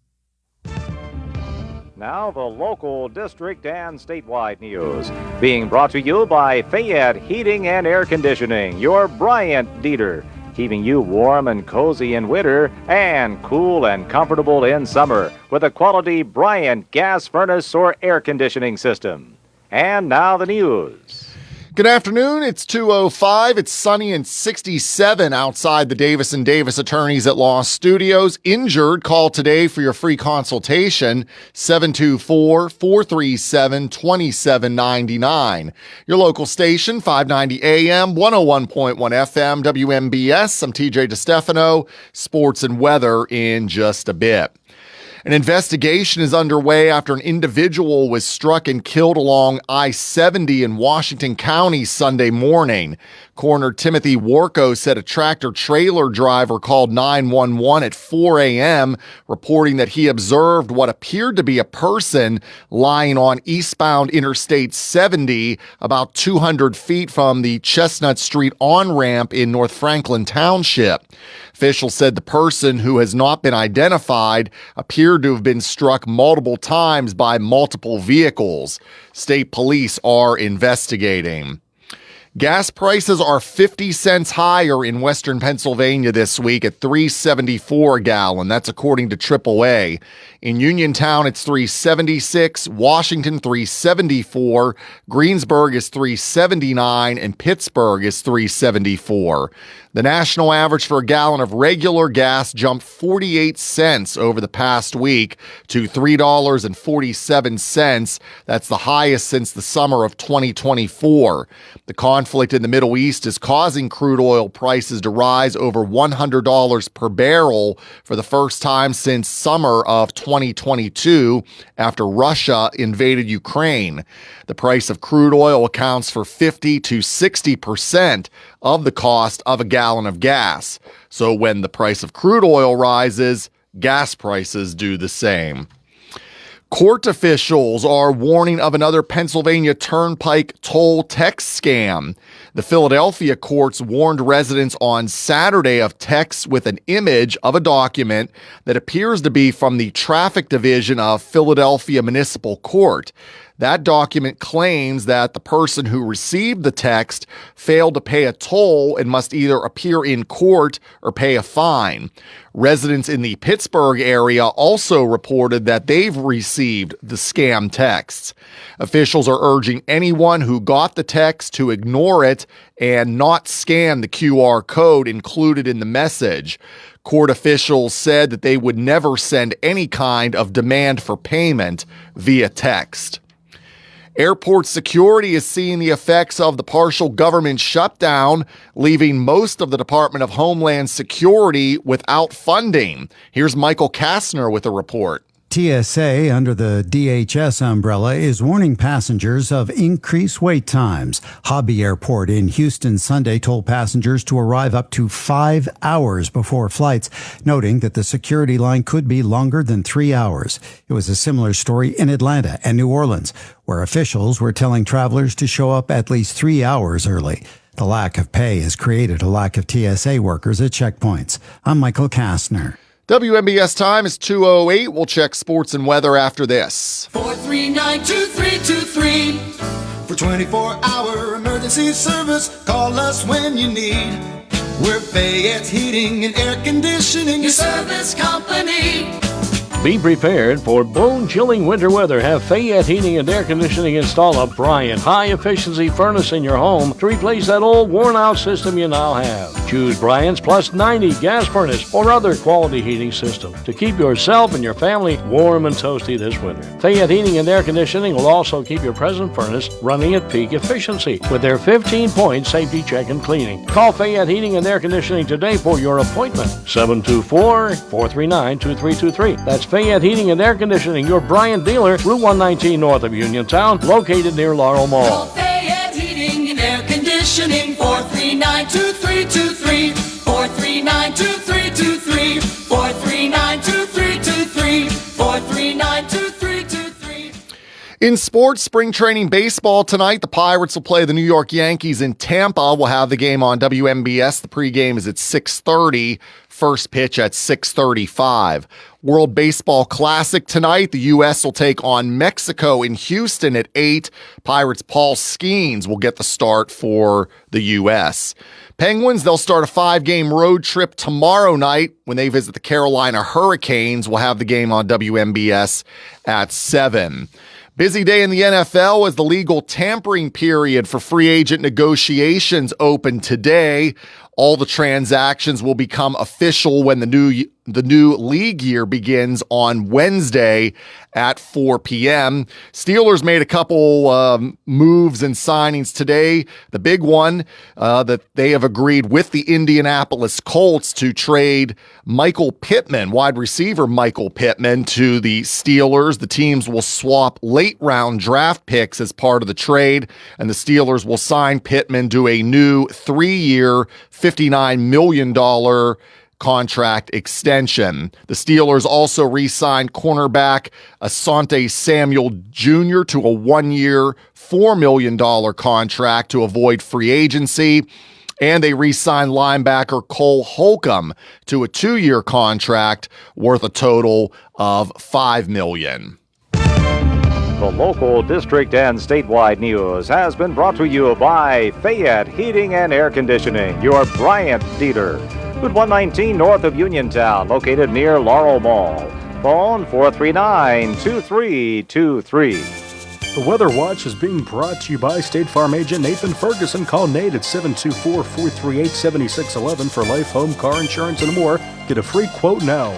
Now the local, district, and statewide news. Being brought to you by Fayette Heating and Air Conditioning, your Bryant dealer. Keeping you warm and cozy in winter and cool and comfortable in summer with a quality Bryant gas furnace or air conditioning system. And now the news. Good afternoon. It's 2:05. It's sunny and 67 outside the Davis & Davis Attorneys at Law Studios. Injured, call today for your free consultation, 724-437-2799. Your local station, 590 AM, 101.1 FM, WMBS. I'm TJ DeStefano. Sports and weather in just a bit. An investigation is underway after an individual was struck and killed along I-70 in Washington County Sunday morning. Coroner Timothy Warko said a tractor-trailer driver called 911 at 4 a.m., reporting that he observed what appeared to be a person lying on eastbound Interstate 70 about 200 feet from the Chestnut Street on-ramp in North Franklin Township. Officials said the person, who has not been identified, appeared to have been struck multiple times by multiple vehicles. State police are investigating. Gas prices are 50 cents higher in western Pennsylvania this week at $3.74 a gallon. That's according to AAA. In Uniontown, it's $3.76, Washington $3.74, Greensburg is $3.79, and Pittsburgh is $3.74. The national average for a gallon of regular gas jumped 48 cents over the past week to $3.47. That's the highest since the summer of 2024. The conflict in the Middle East is causing crude oil prices to rise over $100 per barrel for the first time since summer of 2022 after Russia invaded Ukraine. The price of crude oil accounts for 50 to 60% of the cost of a gallon of gas. So when the price of crude oil rises, gas prices do the same. Court officials are warning of another Pennsylvania Turnpike toll text scam. The Philadelphia courts warned residents on Saturday of texts with an image of a document that appears to be from the Traffic Division of Philadelphia Municipal Court. That document claims that the person who received the text failed to pay a toll and must either appear in court or pay a fine. Residents in the Pittsburgh area also reported that they've received the scam texts. Officials are urging anyone who got the text to ignore it and not scan the QR code included in the message. Court officials said that they would never send any kind of demand for payment via text. Airport security is seeing the effects of the partial government shutdown, leaving most of the Department of Homeland Security without funding. Here's Michael Kastner with a report. TSA, under the DHS umbrella, is warning passengers of increased wait times. Hobby Airport in Houston Sunday told passengers to arrive up to 5 hours before flights, noting that the security line could be longer than 3 hours. It was a similar story in Atlanta and New Orleans, where officials were telling travelers to show up at least 3 hours early. The lack of pay has created a lack of TSA workers at checkpoints. I'm Michael Kastner. WMBS time is 2:08. We'll check sports and weather after this. 439-2323. For 24-hour emergency service, call us when you need. We're Fayette's Heating and Air Conditioning, your service company. Be prepared for bone-chilling winter weather. Have Fayette Heating and Air Conditioning install a Bryant high-efficiency furnace in your home to replace that old worn-out system you now have. Choose Bryant's Plus 90 gas furnace or other quality heating system to keep yourself and your family warm and toasty this winter. Fayette Heating and Air Conditioning will also keep your present furnace running at peak efficiency with their 15-point safety check and cleaning. Call Fayette Heating and Air Conditioning today for your appointment. 724-439-2323. That's Fayette Heating and Air Conditioning, your Bryant dealer, Route 119 north of Uniontown, located near Laurel Mall. Call Fayette Heating and Air Conditioning, 439-2323, 439-2323, 439-2323. In sports, spring training baseball tonight, the Pirates will play the New York Yankees in Tampa. We'll have the game on WMBS. The pregame is at 6:30. First pitch at 6:35. World Baseball Classic tonight. The U.S. will take on Mexico in Houston at 8. Pirates' Paul Skeens will get the start for the U.S. Penguins, they'll start a 5-game road trip tomorrow night when they visit the Carolina Hurricanes. We'll have the game on WMBS at 7. Busy day in the NFL as the legal tampering period for free agent negotiations open today. All the transactions will become official when the new league year begins on Wednesday at 4 p.m. Steelers made a couple moves and signings today. The big one that they have agreed with the Indianapolis Colts to trade Michael Pittman, wide receiver Michael Pittman, to the Steelers. The teams will swap late-round draft picks as part of the trade, and the Steelers will sign Pittman to a new 3-year, $59 million contract extension. The Steelers also re-signed cornerback Asante Samuel Jr. to a 1-year, $4 million contract to avoid free agency. And they re-signed linebacker Cole Holcomb to a 2-year contract worth a total of $5 million. The local, district, and statewide news has been brought to you by Fayette Heating and Air Conditioning, your Bryant dealer. Route 119 north of Uniontown, located near Laurel Mall. Phone 439-2323. The Weather Watch is being brought to you by State Farm agent Nathan Ferguson. Call Nate at 724-438-7611 for life, home, car insurance, and more. Get a free quote now.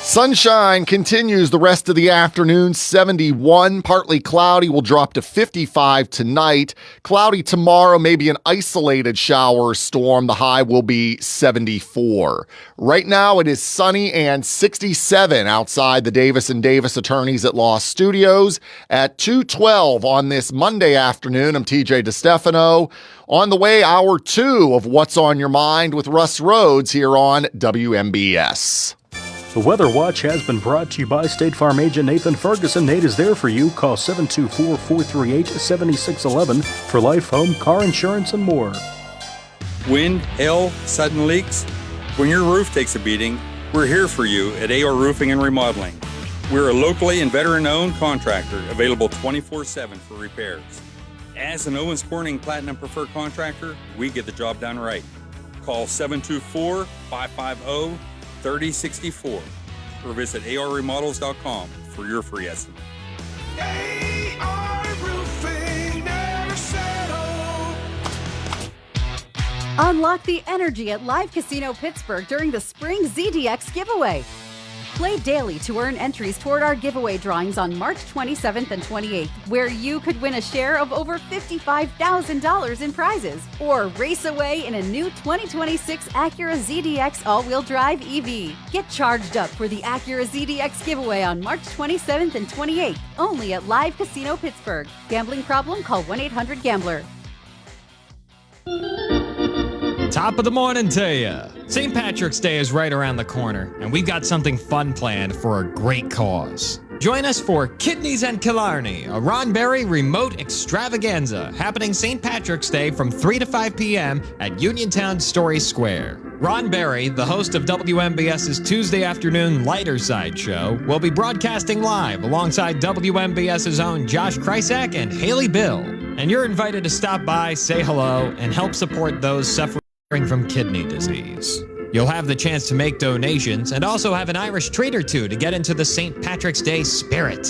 Sunshine continues the rest of the afternoon. 71, partly cloudy, will drop to 55 tonight. Cloudy tomorrow, maybe an isolated shower or storm. The high will be 74. Right now it is sunny and 67 outside the Davis & Davis Attorneys at Law Studios at 2:12 on this Monday afternoon. I'm TJ DeStefano. On the way, hour 2 of What's on Your Mind with Russ Rhodes here on WMBS. The Weather Watch has been brought to you by State Farm agent Nathan Ferguson. Nate is there for you. Call 724-438-7611 for life, home, car insurance, and more. Wind, hail, sudden leaks. When your roof takes a beating, we're here for you at AR Roofing and Remodeling. We're a locally and veteran-owned contractor available 24/7 for repairs. As an Owens Corning Platinum Preferred Contractor, we get the job done right. Call 724-550-3064 or visit arremodels.com for your free estimate. AR Roofing, never settle. Unlock the energy at Live Casino Pittsburgh during the Spring ZDX giveaway. Play daily to earn entries toward our giveaway drawings on March 27th and 28th, where you could win a share of over $55,000 in prizes, or race away in a new 2026 Acura ZDX all-wheel drive EV. Get charged up for the Acura ZDX giveaway on March 27th and 28th, only at Live Casino Pittsburgh. Gambling problem? Call 1-800-GAMBLER. Top of the morning to you. St. Patrick's Day is right around the corner, and we've got something fun planned for a great cause. Join us for Kidneys and Killarney, a Ron Berry remote extravaganza happening St. Patrick's Day from 3 to 5 p.m. at Uniontown Story Square. Ron Berry, the host of WMBS's Tuesday afternoon Lighter Side show, will be broadcasting live alongside WMBS's own Josh Krysak and Haley Bill. And you're invited to stop by, say hello, and help support those suffering from kidney disease. You'll have the chance to make donations and also have an Irish treat or two to get into the St. Patrick's Day spirit.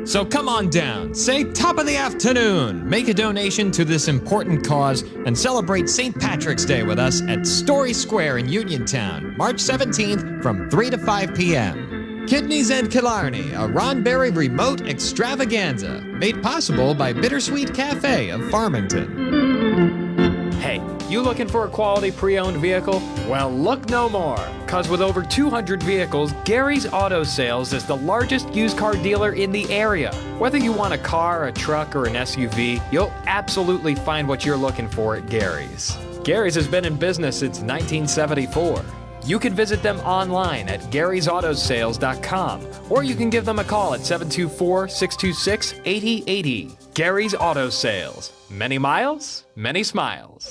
So come on down, say top of the afternoon, make a donation to this important cause, and celebrate St. Patrick's Day with us at Story Square in Uniontown, March 17th from 3 to 5 p.m. Kidneys and Killarney, a Ron Berry remote extravaganza, made possible by Bittersweet Cafe of Farmington. Hey, you looking for a quality pre-owned vehicle? Well, look no more, because with over 200 vehicles, Gary's Auto Sales is the largest used car dealer in the area. Whether you want a car, a truck, or an SUV, you'll absolutely find what you're looking for at Gary's. Gary's has been in business since 1974. You can visit them online at Gary'sAutoSales.com, or you can give them a call at 724-626-8080. Gary's Auto Sales. Many miles, many smiles.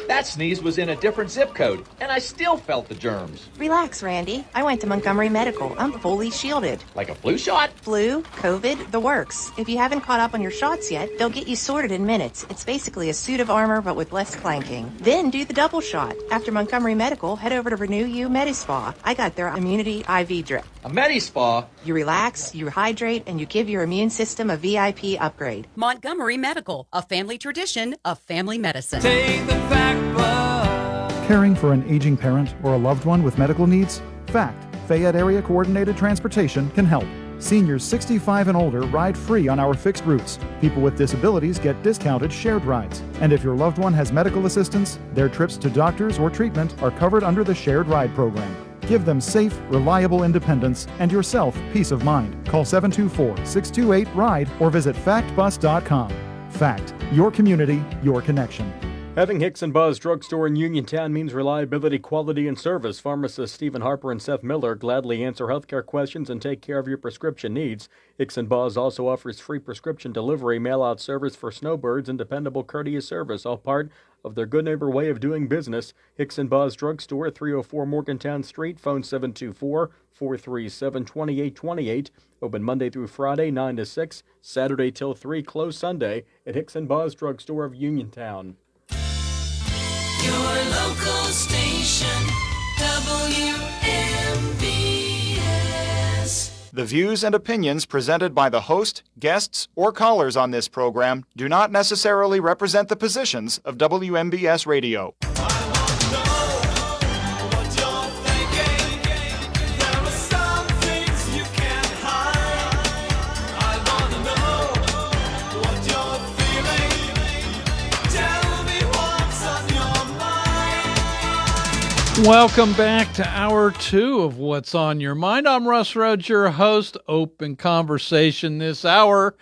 That sneeze was in a different zip code, and I still felt the germs. Relax, Randy. I went to Montgomery Medical. I'm fully shielded. Like a flu shot? Flu, COVID, the works. If you haven't caught up on your shots yet, they'll get you sorted in minutes. It's basically a suit of armor, but with less clanking. Then do the double shot. After Montgomery Medical, head over to Renew You Medispa. I got their immunity IV drip. A Medispa? You relax, you hydrate, and you give your immune system a VIP upgrade. Montgomery Medical, a family tradition of family medicine. Take the Caring for an aging parent or a loved one with medical needs? FACT, Fayette Area Coordinated Transportation, can help. Seniors 65 and older ride free on our fixed routes. People with disabilities get discounted shared rides. And if your loved one has medical assistance, their trips to doctors or treatment are covered under the shared ride program. Give them safe, reliable independence and yourself peace of mind. Call 724-628-RIDE or visit factbus.com. FACT, your community, your connection. Having Hicks and Buzz Drugstore in Uniontown means reliability, quality, and service. Pharmacists Stephen Harper and Seth Miller gladly answer healthcare questions and take care of your prescription needs. Hicks and Buzz also offers free prescription delivery, mail-out service for snowbirds, and dependable courteous service, all part of their good neighbor way of doing business. Hicks and Buzz Drugstore at 304 Morgantown Street, phone 724-437-2828. Open Monday through Friday, 9 to 6, Saturday till 3, closed Sunday at Hicks and Buzz Drugstore of Uniontown. Your local station, WMVS. The views and opinions presented by the host, guests, or callers on this program do not necessarily represent the positions of WMBS Radio. Welcome back to Hour 2 of What's on Your Mind. I'm Russ Rhodes, your host. Open conversation this hour,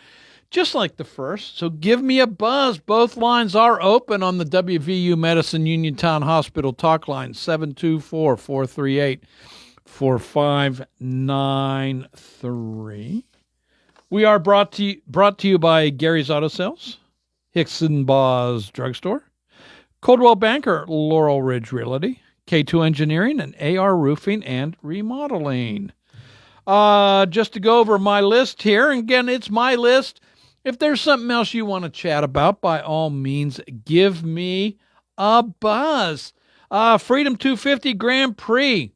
just like the first. So give me a buzz. Both lines are open on the WVU Medicine Uniontown Hospital talk line, 724-438-4593. We are brought to you by Gary's Auto Sales, Hicks and Buzz Drugstore, Coldwell Banker, Laurel Ridge Realty, K2 Engineering, and AR Roofing and Remodeling. Just to go over my list here, and again, it's my list. If there's something else you want to chat about, by all means, give me a buzz. Freedom 250 Grand Prix.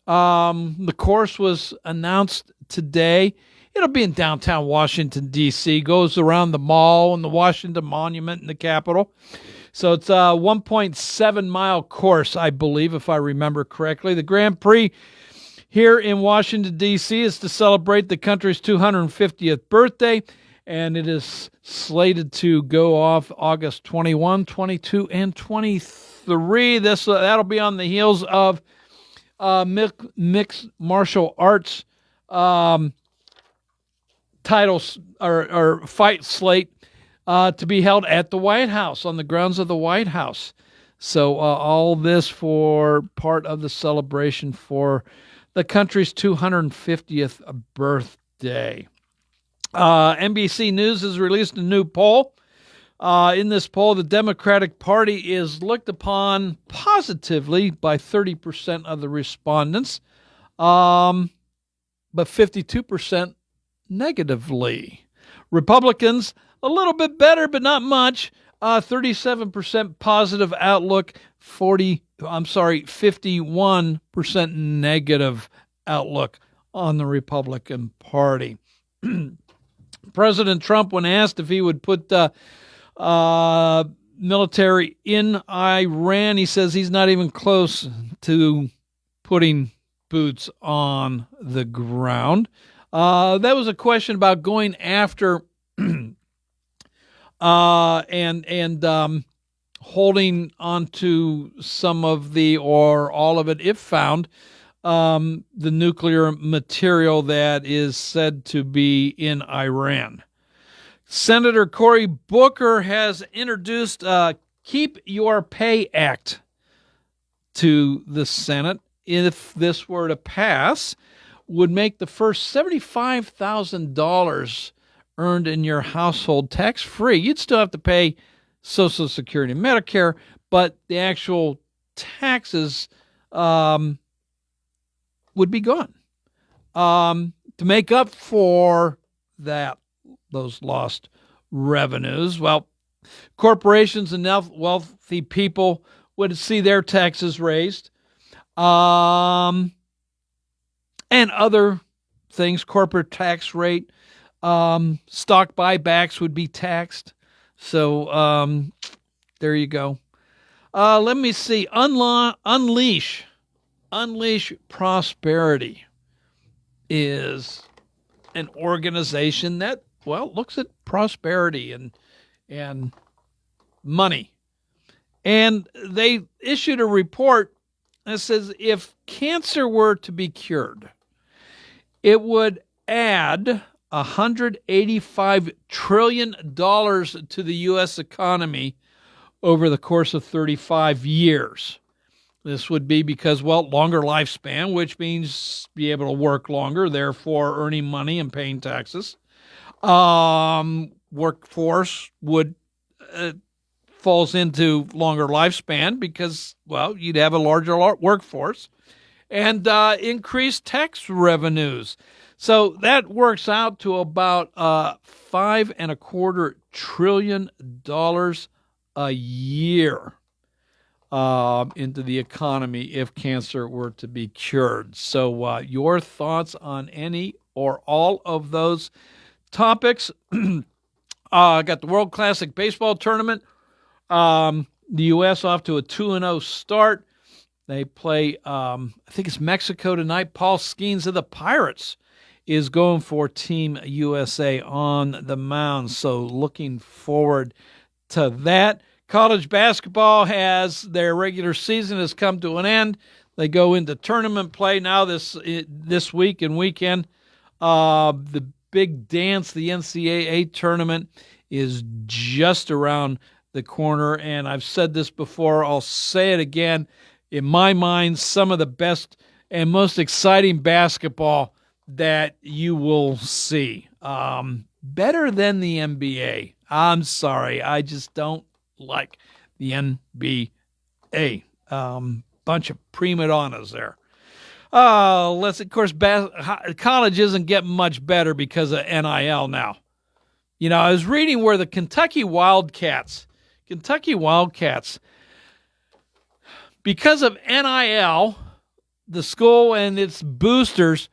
The course was announced today. It'll be in downtown Washington, D.C. Goes around the mall and the Washington Monument and the Capitol. So it's a 1.7-mile course, I believe, if I remember correctly. The Grand Prix here in Washington, D.C. is to celebrate the country's 250th birthday, and it is slated to go off August 21, 22, and 23. That'll be on the heels of mixed martial arts titles or fight slate to be held at the White House, on the grounds of the White House. So all this for part of the celebration for the country's 250th birthday. NBC News has released a new poll. In this poll, the Democratic Party is looked upon positively by 30% of the respondents, but 52% negatively. Republicans, a little bit better, but not much. 37% positive outlook, 51% negative outlook on the Republican Party. President Trump, when asked if he would put military in Iran, he says he's not even close to putting boots on the ground. That was a question about going after and holding onto some of the, or all of it, if found, the nuclear material that is said to be in Iran. Senator Cory Booker has introduced Keep Your Pay Act to the Senate, if this were to pass, would make the first $75,000 earned in your household tax-free. You'd still have to pay Social Security and Medicare, but the actual taxes would be gone. To make up for those lost revenues, well, corporations and wealthy people would see their taxes raised. And other things, corporate tax rate, stock buybacks would be taxed. So there you go. Let me see. Unleash Prosperity is an organization that, looks at prosperity and money. And they issued a report that says if cancer were to be cured, it would add $185 trillion to the U.S. economy over the course of 35 years. This would be because, longer lifespan, which means be able to work longer, therefore earning money and paying taxes. Workforce would falls into longer lifespan because, you'd have a larger workforce and increased tax revenues. So that works out to about $5.25 trillion a year into the economy if cancer were to be cured. So your thoughts on any or all of those topics? Got the World Classic Baseball Tournament. The U.S. off to a 2-0 start. They play, I think it's Mexico tonight. Paul Skeens of the Pirates is going for Team USA on the mound. So looking forward to that. College basketball their regular season has come to an end. They go into tournament play now this week and weekend. The big dance, the NCAA tournament, is just around the corner. And I've said this before, I'll say it again. In my mind, some of the best and most exciting basketball that you will see. Better than the NBA. I'm sorry, I just don't like the NBA. Bunch of prima donnas there. Of course, college isn't getting much better because of NIL now. I was reading where the Kentucky Wildcats, because of NIL, the school and its boosters,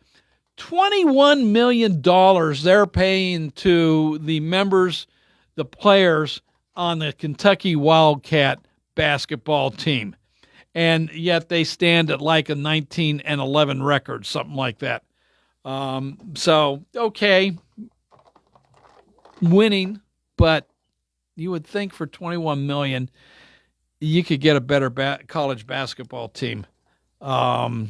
$21 million they're paying to the members, the players on the Kentucky Wildcat basketball team. And yet they stand at like a 19-11 record, something like that. Okay, winning, but you would think for $21 million, you could get a better college basketball team. Anyway,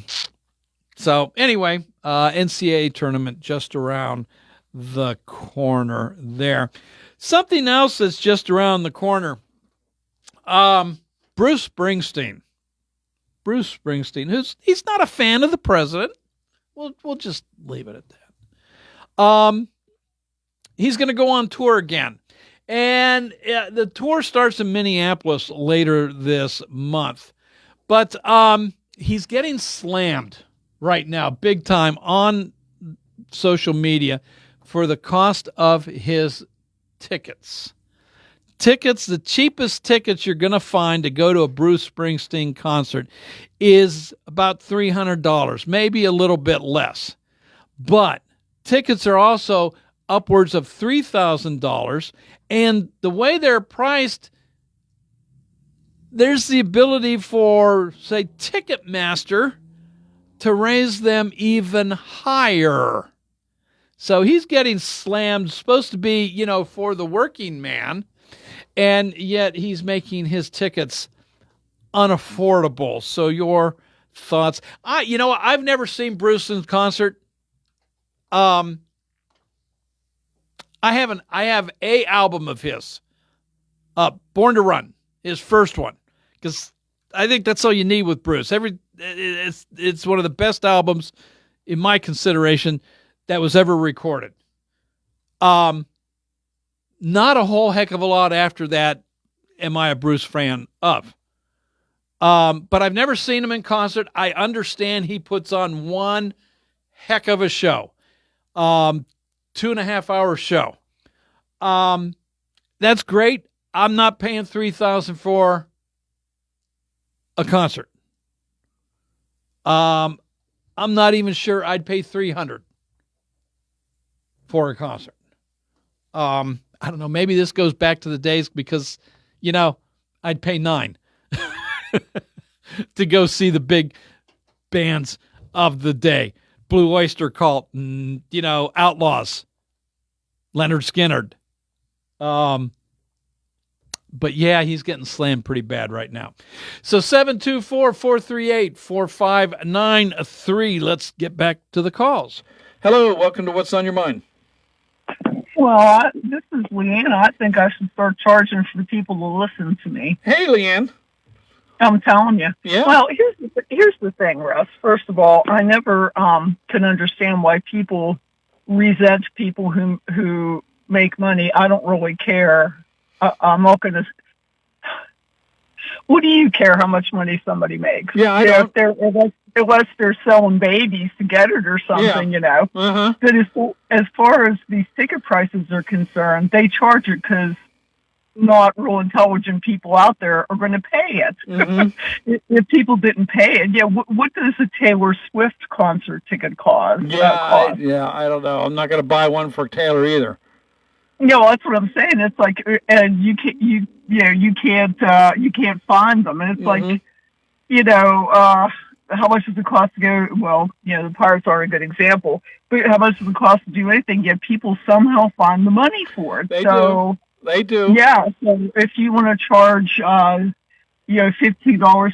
NCAA tournament just around the corner there. Something else that's just around the corner. Bruce Springsteen, he's not a fan of the president. We'll just leave it at that. He's going to go on tour again. And the tour starts in Minneapolis later this month. But he's getting slammed right now, big time, on social media for the cost of his tickets. The cheapest tickets you're going to find to go to a Bruce Springsteen concert is about $300, maybe a little bit less. But tickets are also upwards of $3,000. And the way they're priced, there's the ability for, say, Ticketmaster to raise them even higher. So he's getting slammed, supposed to be, for the working man, and yet he's making his tickets unaffordable. So your thoughts? I've never seen Bruce in concert. I have a album of his, Born to Run, his first one, because I think that's all you need with Bruce. It's one of the best albums in my consideration that was ever recorded. Not a whole heck of a lot after that am I a Bruce fan of. But I've never seen him in concert. I understand he puts on one heck of a show. 2.5 hour show. That's great. I'm not paying $3,000 for a concert. I'm not even sure I'd pay $300 for a concert. I don't know. Maybe this goes back to the days because, I'd pay $9 to go see the big bands of the day. Blue Oyster Cult, Outlaws, Leonard Skinner. But yeah, he's getting slammed pretty bad right now. So 724-438-4593. Let's get back to the calls. Hello, welcome to What's on Your Mind. Well, this is Leanne. I think I should start charging for the people to listen to me. Hey, Leanne. I'm telling you. Yeah. Well, here's the thing, Russ. First of all, I never can understand why people resent people who make money. I don't really care. I'm not going to. What do you care how much money somebody makes? Yeah, I don't. Unless they're selling babies to get it or something, Uh-huh. But as far as these ticket prices are concerned, they charge it because not real intelligent people out there are going to pay it. Mm-hmm. If people didn't pay it, what does a Taylor Swift concert ticket cost? I don't know. I'm not going to buy one for Taylor either. That's what I'm saying. It's like, and you can't find them, and it's like, how much does it cost to go? Well, the Pirates are a good example, but how much does it cost to do anything? Yet people somehow find the money for it. They do. Yeah. So if you want to charge, $15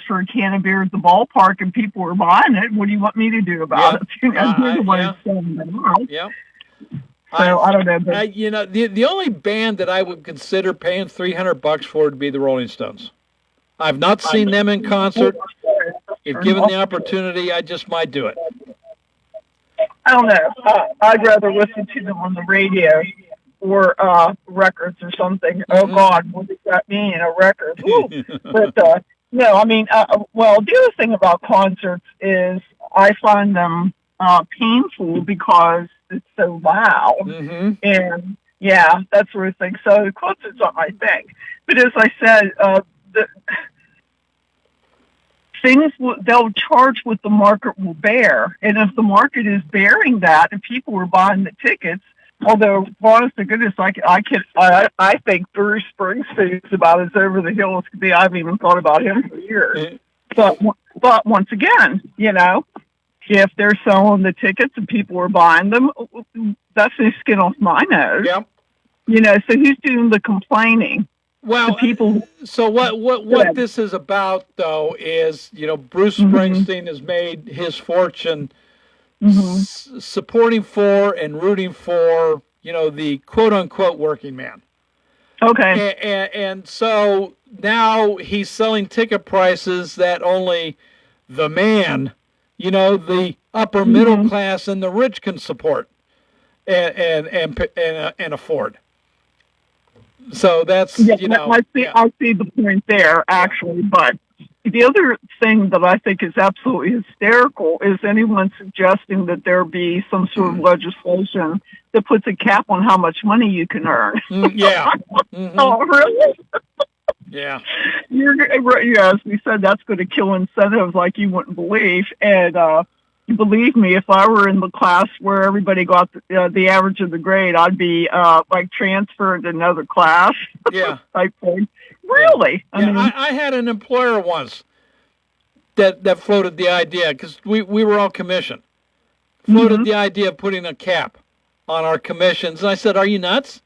for a can of beer at the ballpark, and people are buying it, what do you want me to do about it? Yeah. So I don't know. But the only band that I would consider paying $300 for would be the Rolling Stones. I've not seen them in concert. If given the opportunity, I just might do it. I don't know. I'd rather listen to them on the radio or records or something. Oh God, what does that mean? A record? But no, I mean, well, the other thing about concerts is I find them painful because it's so loud, and that sort of thing. So concerts aren't my thing. But as I said, they'll charge what the market will bear, and if the market is bearing that, and people are buying the tickets. Although, honest to goodness, I think Bruce Springsteen is about as over the hill as could be. I haven't even thought about him for years. But once again, if they're selling the tickets and people are buying them, that's no skin off my nose. Yep. So who's doing the complaining? Well, people. So what this is about, though, is Bruce Springsteen has made his fortune supporting for and rooting for the quote unquote working man. Okay. And so now he's selling ticket prices that only the man, the upper middle class and the rich can support and afford. So that's I see the point there actually, but the other thing that I think is absolutely hysterical is anyone suggesting that there be some sort of legislation that puts a cap on how much money you can earn. Yeah. Oh, really? Yeah. As we said, that's going to kill incentives like you wouldn't believe. And believe me, if I were in the class where everybody got the average of the grade, I'd be transferred to another class. Yeah. Type thing. Really? Yeah. I mean, I had an employer once that floated the idea, because we were all commission, floated the idea of putting a cap on our commissions. And I said, are you nuts?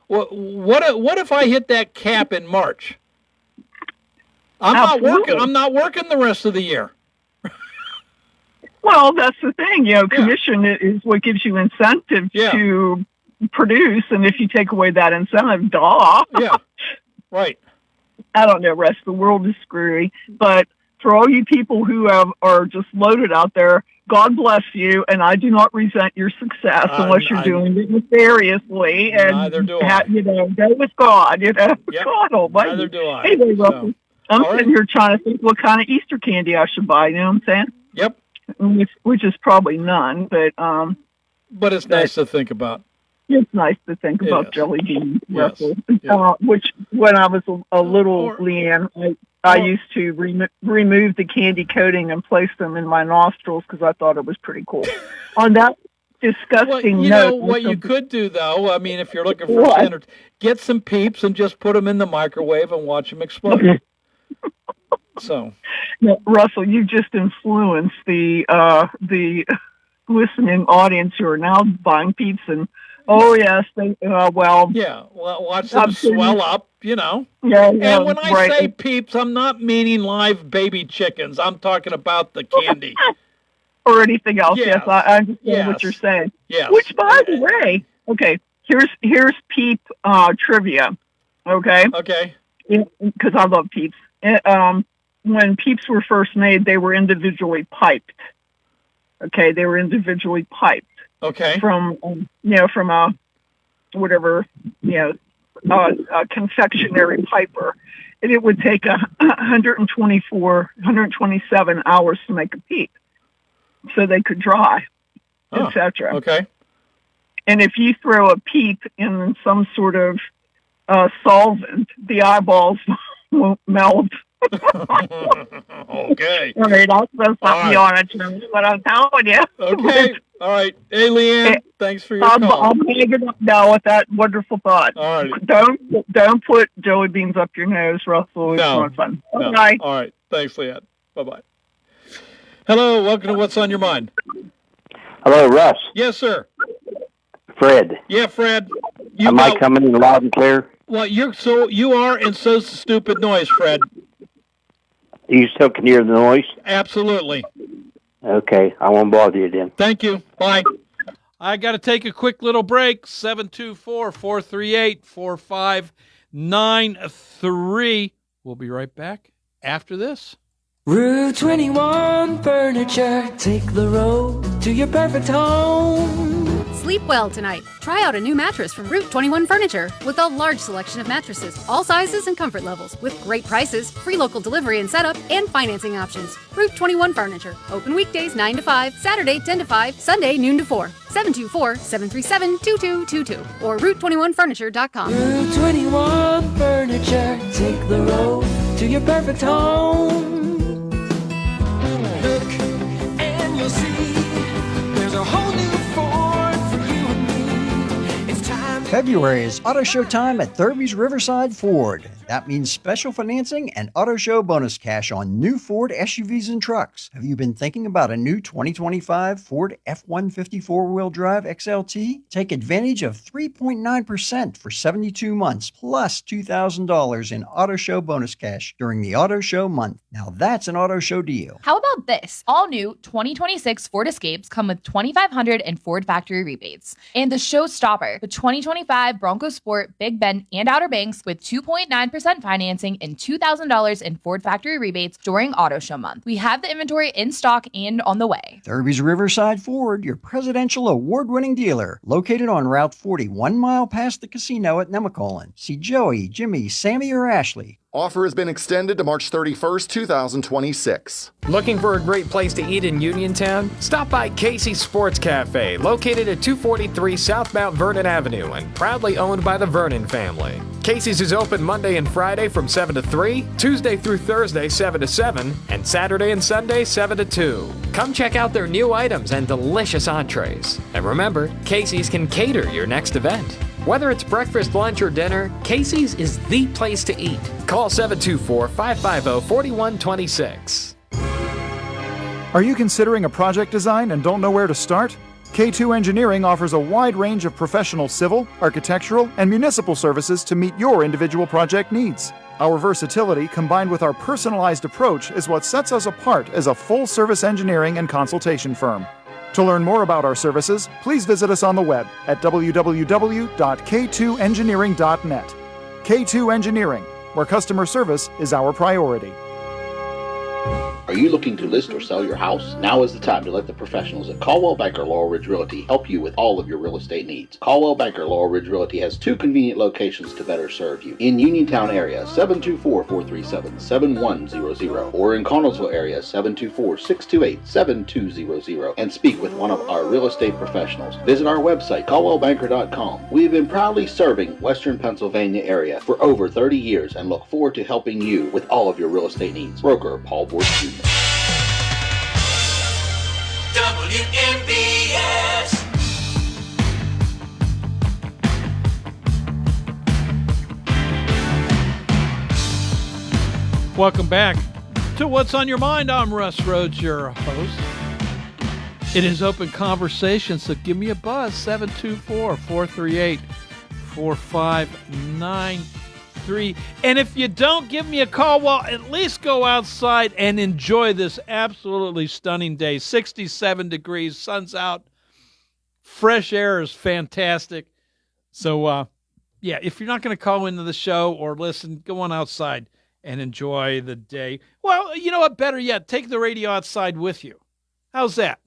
What if I hit that cap in March? I'm not working the rest of the year. Well, that's the thing. Commission is what gives you incentive to produce, and if you take away that incentive, Yeah, right. I don't know, Russ. The world is screwy, but for all you people who are just loaded out there, God bless you, and I do not resent your success unless you're doing it nefariously. And neither do I. Go with God. God Almighty. Neither do I. Anyway, Russell, I'm all sitting here trying to think what kind of Easter candy I should buy. You know what I'm saying? Yep. Which is probably none, but it's nice to think about. It's nice to think about jelly beans, Russell. Yes. Which, when I was a little Leanne, I used to remove the candy coating and place them in my nostrils because I thought it was pretty cool. On that disgusting you note, know what you could do, though? I mean, if you're looking for standard, get some Peeps and just put them in the microwave and watch them explode. So, Russell, you just influenced the listening audience who are now buying Peeps and. Oh yes, watch them swell up, you know. Yeah, and when I say Peeps, I'm not meaning live baby chickens. I'm talking about the candy or anything else. Yes, I understand what you're saying. Yes. Which, by the way, here's Peep trivia. Okay. Okay. Because I love Peeps. When Peeps were first made, they were individually piped. Okay, they were individually piped. Okay. From a whatever, a confectionery piper. And it would take 127 hours to make a Peep. So they could dry, etc. Okay. And if you throw a Peep in some sort of solvent, the eyeballs won't melt. Okay. All right, I'll throw something on it, but I'm telling you. Okay. All right. Hey, Leanne, thanks for your call. I'm hanging up now with that wonderful thought. All right. Don't put jelly beans up your nose, Russell. It's not fun. No. Okay. All right. Thanks, Leanne. Bye-bye. Hello. Welcome to What's on Your Mind. Hello, Russ. Yes, sir. Fred. Yeah, Fred. Am I coming in loud and clear? Well, you are, and so's the stupid noise, Fred. You still can hear the noise? Absolutely. Okay, I won't bother you then. Thank you. Bye. I got to take a quick little break. 724-438-4593. We'll be right back after this. Route 21 Furniture. Take the road to your perfect home. Sleep well tonight. Try out a new mattress from Route 21 Furniture with a large selection of mattresses, all sizes and comfort levels, with great prices, free local delivery and setup, and financing options. Route 21 Furniture. Open weekdays 9 to 5, Saturday 10 to 5, Sunday noon to 4. 724-737-2222 or Route21Furniture.com. Route 21 Furniture. Take the road to your perfect home. Look and you'll see there's a whole new Ford for you and me. It's time. February is Auto Show time at Thurby's Riverside Ford. That means special financing and Auto Show bonus cash on new Ford SUVs and trucks. Have you been thinking about a new 2025 Ford F-150 four-wheel drive XLT? Take advantage of 3.9% for 72 months plus $2,000 in Auto Show bonus cash during the Auto Show month. Now that's an Auto Show deal. How about this? All new 2026 Ford Escapes come with $2,500 in Ford factory rebates. And the showstopper, the 2025 Bronco Sport Big Bend and Outer Banks with 2.9% financing and $2,000 in Ford factory rebates during Auto Show month. We have the inventory in stock and on the way. Thurby's Riverside Ford, your presidential award-winning dealer, located on Route 40, 1 mile past the casino at Nemacolin. See Joey, Jimmy, Sammy, or Ashley. Offer has been extended to March 31st, 2026. Looking for a great place to eat in Uniontown? Stop by Casey's Sports Cafe, located at 243 South Mount Vernon Avenue and proudly owned by the Vernon family. Casey's is open Monday and Friday from 7 to 3, Tuesday through Thursday 7 to 7, and Saturday and Sunday 7 to 2. Come check out their new items and delicious entrees. And remember, Casey's can cater your next event. Whether it's breakfast, lunch, or dinner, Casey's is the place to eat. Call 724-550-4126. Are you considering a project design and don't know where to start? K2 Engineering offers a wide range of professional civil, architectural, and municipal services to meet your individual project needs. Our versatility combined with our personalized approach is what sets us apart as a full-service engineering and consultation firm. To learn more about our services, please visit us on the web at www.k2engineering.net. K2 Engineering, where customer service is our priority. Are you looking to list or sell your house? Now is the time to let the professionals at Caldwell Banker Laurel Ridge Realty help you with all of your real estate needs. Caldwell Banker Laurel Ridge Realty has 2 convenient locations to better serve you. In Uniontown area, 724-437-7100, or in Connellsville area, 724-628-7200, and speak with one of our real estate professionals. Visit our website, caldwellbanker.com. We have been proudly serving Western Pennsylvania area for over 30 years and look forward to helping you with all of your real estate needs. Broker Paul Borst Jr. WMBS. Welcome back to What's on Your Mind. I'm Russ Rhodes, your host. It is open conversation, so give me a buzz, 724-438-4593. And if you don't give me a call, well, at least go outside and enjoy this absolutely stunning day. 67 degrees, sun's out, fresh air is fantastic. So, yeah, if you're not going to call into the show or listen, go on outside and enjoy the day. Well, you know what? Better yet, take the radio outside with you. How's that?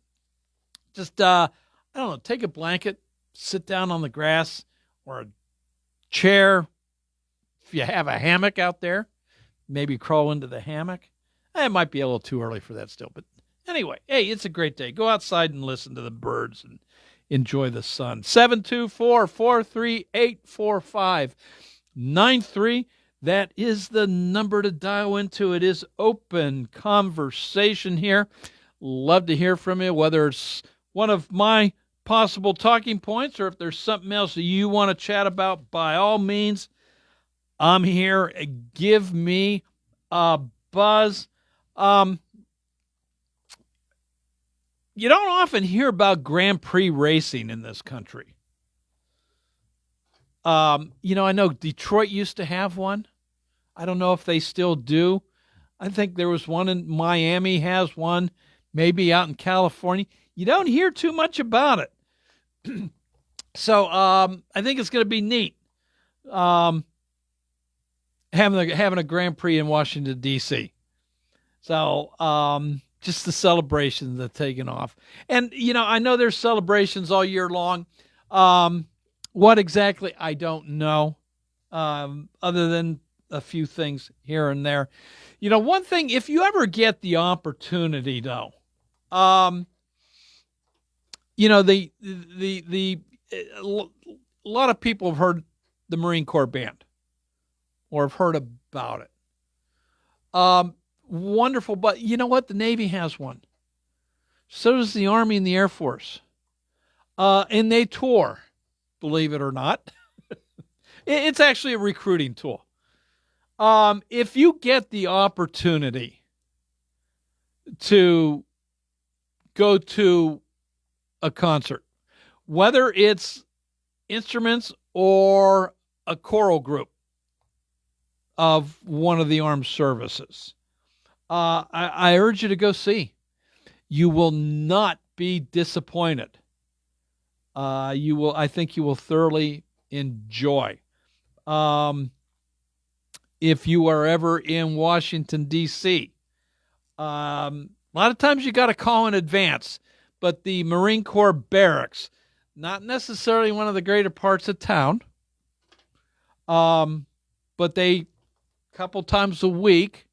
Just, I don't know, take a blanket, sit down on the grass or a chair. If you have a hammock out there, maybe crawl into the hammock. It might be a little too early for that still. But anyway, hey, it's a great day. Go outside and listen to the birds and enjoy the sun. 724-438-4593. That is the number to dial into. It is open conversation here. Love to hear from you, whether it's one of my possible talking points or if there's something else that you want to chat about. By all means, I'm here. Give me a buzz. You don't often hear about Grand Prix racing in this country. I know Detroit used to have one. I don't know if they still do. I think there was one in Miami, has one, maybe out in California. You don't hear too much about it. So I think it's going to be neat having a Grand Prix in Washington, D.C. So just the celebrations that are taking off. And, I know there's celebrations all year long. What exactly, I don't know, other than a few things here and there. One thing, if you ever get the opportunity, though, a lot of people have heard the Marine Corps Band or have heard about it. Wonderful, but you know what? The Navy has one. So does the Army and the Air Force. And they tour, believe it or not. It's actually a recruiting tool. If you get the opportunity to go to a concert, whether it's instruments or a choral group of one of the armed services, I urge you to go see. You will not be disappointed. I think you will thoroughly enjoy. If you are ever in Washington, D.C., a lot of times you got to call in advance, but the Marine Corps barracks, not necessarily one of the greater parts of town, but they, couple times a week,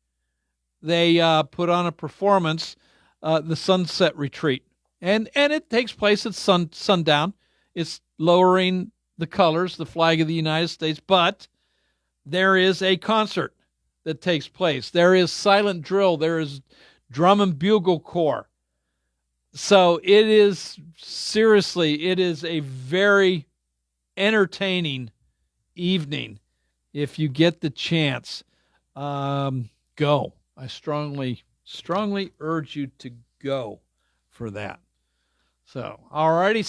they put on a performance, the Sunset Retreat. And it takes place at sundown. It's lowering the colors, the flag of the United States, but there is a concert that takes place. There is silent drill. There is drum and bugle corps. So it is a very entertaining evening. If you get the chance, go. I strongly urge you to go for that. So, alrighty,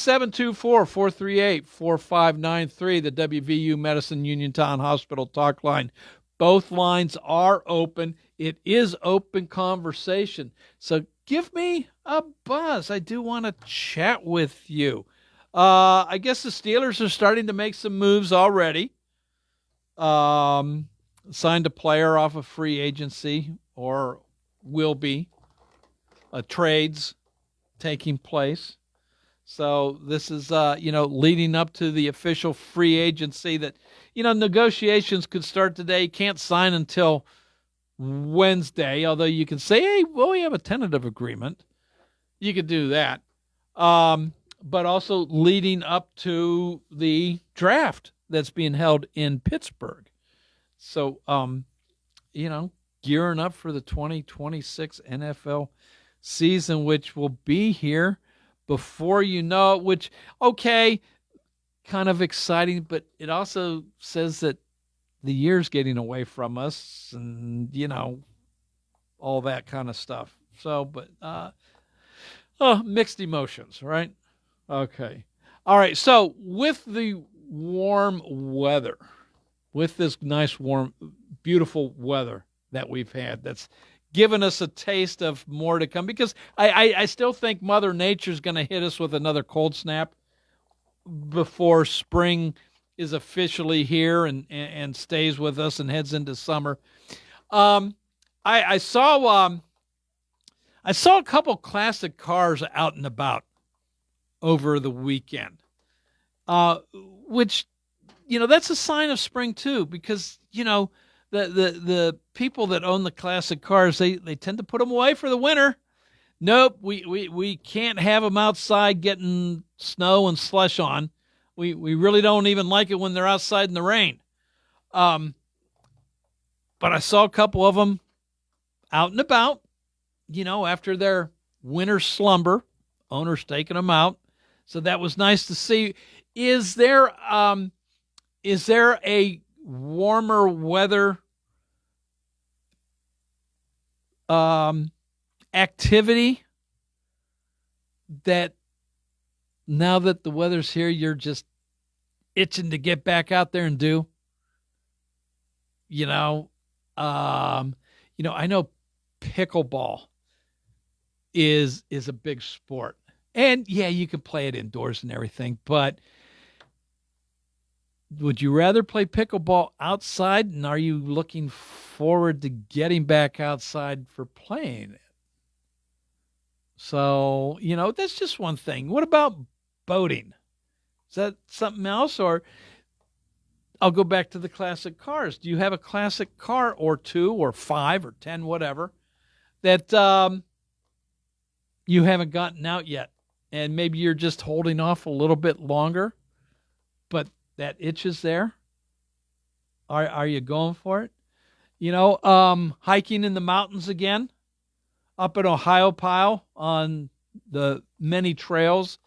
724-438-4593, the WVU Medicine Uniontown Hospital talk line. Both lines are open. It is open conversation. So give me a buzz. I do want to chat with you. I guess the Steelers are starting to make some moves already. Signed a player off of free agency, or will be trades taking place. So this is, leading up to the official free agency that, negotiations could start today. Can't sign until Wednesday, although you can say, hey, well, we have a tentative agreement. You could do that. But also leading up to the draft that's being held in Pittsburgh. So, gearing up for the 2026 NFL season, which will be here before you know it, which, okay, kind of exciting, but it also says that the year's getting away from us and, all that kind of stuff. So, but, mixed emotions, right? Okay. All right. So with the warm weather, with this nice, warm, beautiful weather that we've had, that's given us a taste of more to come, because I still think Mother Nature's going to hit us with another cold snap before spring is officially here and stays with us and heads into summer. I saw a couple classic cars out and about over the weekend, which, that's a sign of spring too, because, the people that own the classic cars, they tend to put them away for the winter. Nope, we can't have them outside getting snow and slush on. We really don't even like it when they're outside in the rain. But I saw a couple of them out and about, after their winter slumber, owners taking them out. So that was nice to see. Is there a warmer weather activity that now that the weather's here, you're just itching to get back out there and do? I know pickleball is a big sport. And yeah, you can play it indoors and everything, but would you rather play pickleball outside? And are you looking forward to getting back outside for playing it? So, that's just one thing. What about boating? Is that something else? Or I'll go back to the classic cars. Do you have a classic car or 2 or 5 or 10, whatever, that you haven't gotten out yet? And maybe you're just holding off a little bit longer, but that itch is there. Are you going for it? Hiking in the mountains again, up in Ohio Pile on the many trails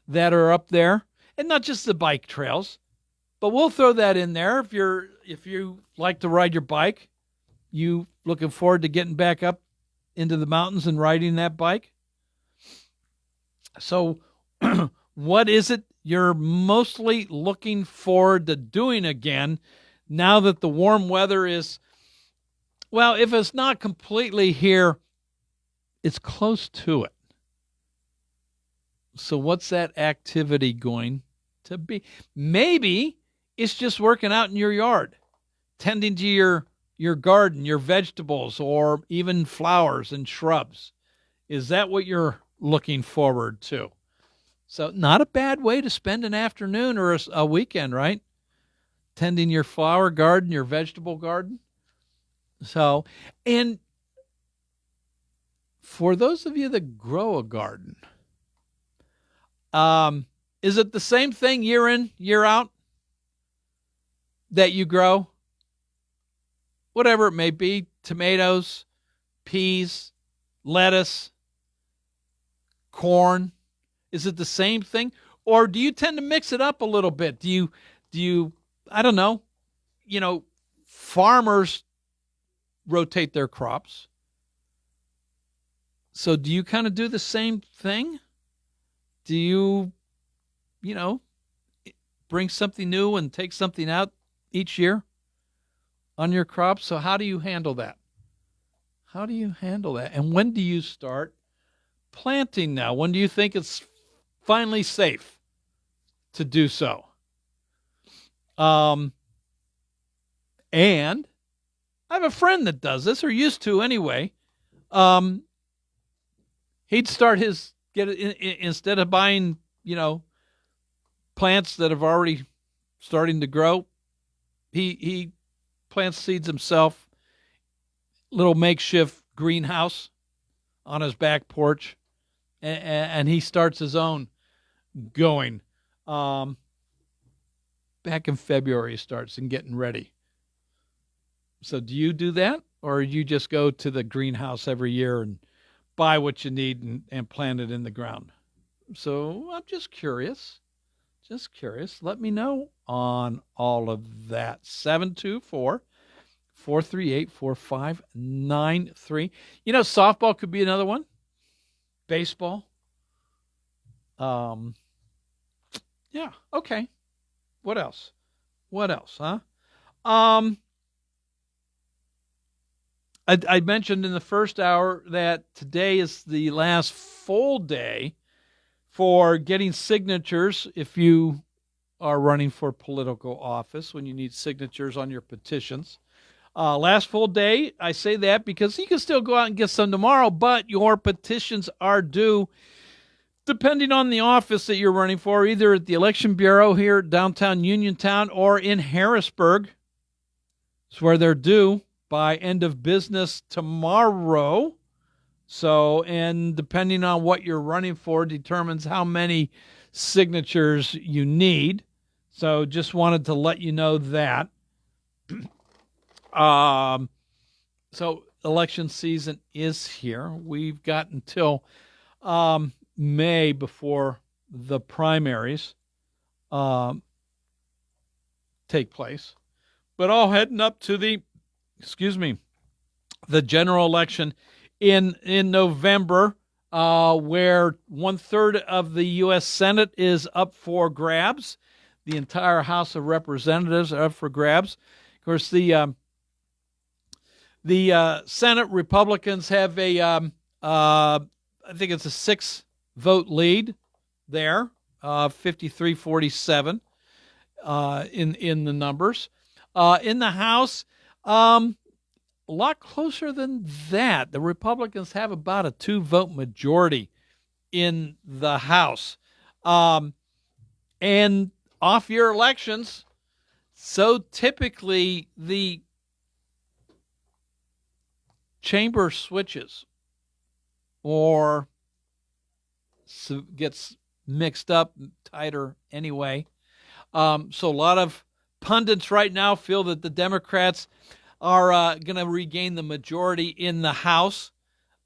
that are up there, and not just the bike trails, but we'll throw that in there. If you like to ride your bike, you looking forward to getting back up into the mountains and riding that bike? So what is it you're mostly looking forward to doing again now that the warm weather is, well, if it's not completely here, it's close to it. So what's that activity going to be? Maybe it's just working out in your yard, tending to your garden, your vegetables, or even flowers and shrubs. Is that what you're looking forward to? So not a bad way to spend an afternoon or a weekend, right? Tending your flower garden, your vegetable garden. So, and for those of you that grow a garden, is it the same thing year in, year out that you grow? Whatever it may be, tomatoes, peas, lettuce, corn. Is it the same thing? Or do you tend to mix it up a little bit? Do you, I don't know, farmers rotate their crops. So do you kind of do the same thing? Do you, bring something new and take something out each year on your crops? So how do you handle that? How do you handle that? And when do you start planting now? When do you think it's finally safe to do so? And I have a friend that does this, or used to anyway. he'd start instead of buying, plants that have already starting to grow, he plants seeds himself, little makeshift greenhouse on his back porch, and he starts his own going. Back in February he starts and getting ready. So do you do that, or you just go to the greenhouse every year and buy what you need and plant it in the ground? So I'm just curious. Let me know on all of that. 724-438-4593. Softball could be another one. Baseball. Yeah, okay. What else, huh? I mentioned in the first hour that today is the last full day for getting signatures if you are running for political office, when you need signatures on your petitions. Last full day, I say that because you can still go out and get some tomorrow, but your petitions are due depending on the office that you're running for, either at the Election Bureau here downtown Uniontown or in Harrisburg. It's where they're due by end of business tomorrow. So, and depending on what you're running for determines how many signatures you need. So just wanted to let you know that. So election season is here. We've got until May before the primaries take place. But all heading up to the general election in November, where 1/3 of the U.S. Senate is up for grabs. The entire House of Representatives are up for grabs. Of course, the Senate Republicans have I think it's a 6-vote lead there, 53-47 in the numbers. In the House, a lot closer than that. The Republicans have about a 2-vote majority in the House. And off-year elections, so typically the chamber switches or gets mixed up tighter anyway. So a lot of pundits right now feel that the Democrats are going to regain the majority in the House.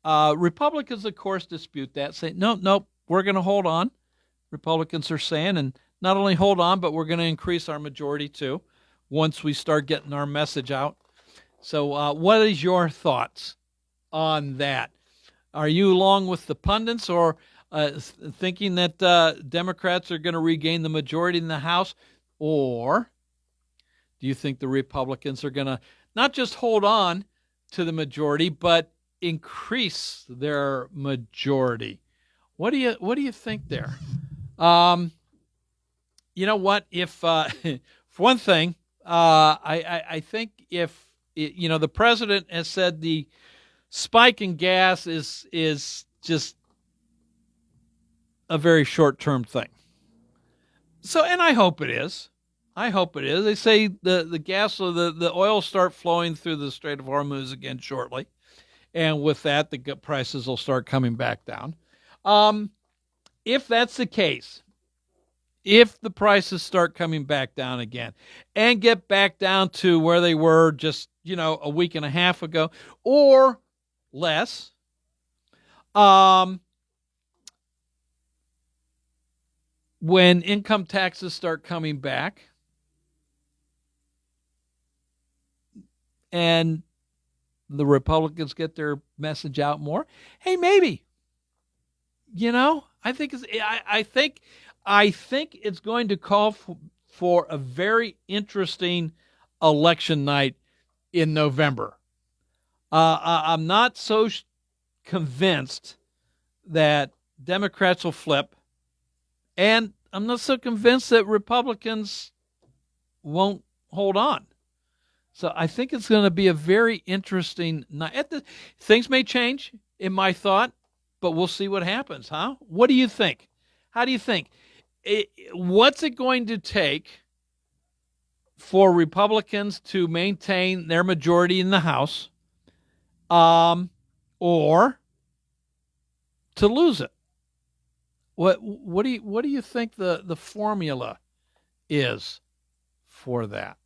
Republicans, of course, dispute that, say, no, we're going to hold on. Republicans are saying, and not only hold on, but we're going to increase our majority too once we start getting our message out. So what is your thoughts on that? Are you along with the pundits or thinking that Democrats are going to regain the majority in the House? Or do you think the Republicans are going to not just hold on to the majority, but increase their majority? What do you think there? You know what? If for one thing, I think if the president has said the spike in gas is just a very short-term thing. So, and I hope it is. They say the gas or the oil start flowing through the Strait of Hormuz again shortly. And with that, the prices will start coming back down. If that's the case, if the prices start coming back down again and get back down to where they were just, a week and a half ago or less, when income taxes start coming back and the Republicans get their message out more, hey, maybe, I think it's going to call for a very interesting election night in November. I'm not so convinced that Democrats will flip, and I'm not so convinced that Republicans won't hold on. So I think it's going to be a very interesting night. Things may change in my thought but we'll see what happens, huh? What do you think? How do you think? What's it going to take for Republicans to maintain their majority in the House, or to lose it? What do you think the formula is for that?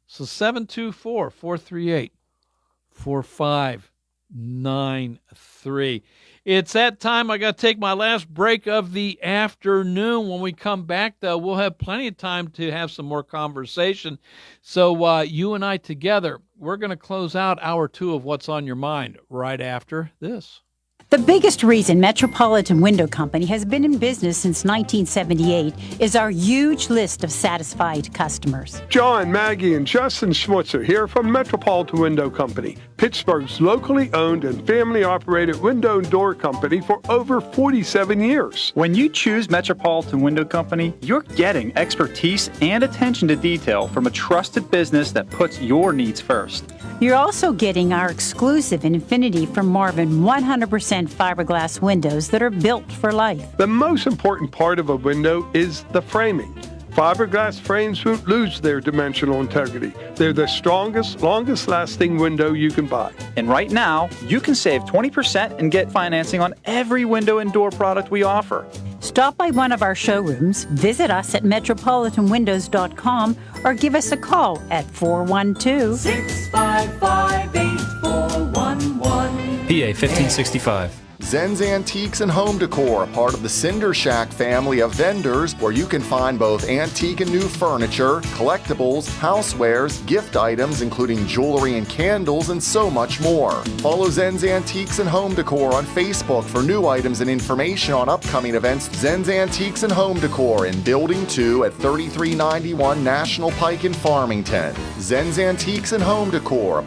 So 724-438-4593. It's that time. I got to take my last break of the afternoon. When we come back, though, we'll have plenty of time to have some more conversation. So you and I together, we're going to close out hour 2 of What's on Your Mind right after this. The biggest reason Metropolitan Window Company has been in business since 1978 is our huge list of satisfied customers. John, Maggie, and Justin Schmutzer here from Metropolitan Window Company, Pittsburgh's locally owned and family-operated window and door company for over 47 years. When you choose Metropolitan Window Company, you're getting expertise and attention to detail from a trusted business that puts your needs first. You're also getting our exclusive Infinity from Marvin 100% fiberglass windows that are built for life. The most important part of a window is the framing. Fiberglass frames won't lose their dimensional integrity. They're the strongest, longest-lasting window you can buy. And right now, you can save 20% and get financing on every window and door product we offer. Stop by one of our showrooms, visit us at metropolitanwindows.com, or give us a call at 412-655-8411. PA 1565. Zen's Antiques and Home Decor, a part of the Cinder Shack family of vendors where you can find both antique and new furniture, collectibles, housewares, gift items including jewelry and candles, and so much more. Follow Zen's Antiques and Home Decor on Facebook for new items and information on upcoming events. Zen's Antiques and Home Decor in Building 2 at 3391 National Pike in Farmington. Zen's Antiques and Home Decor.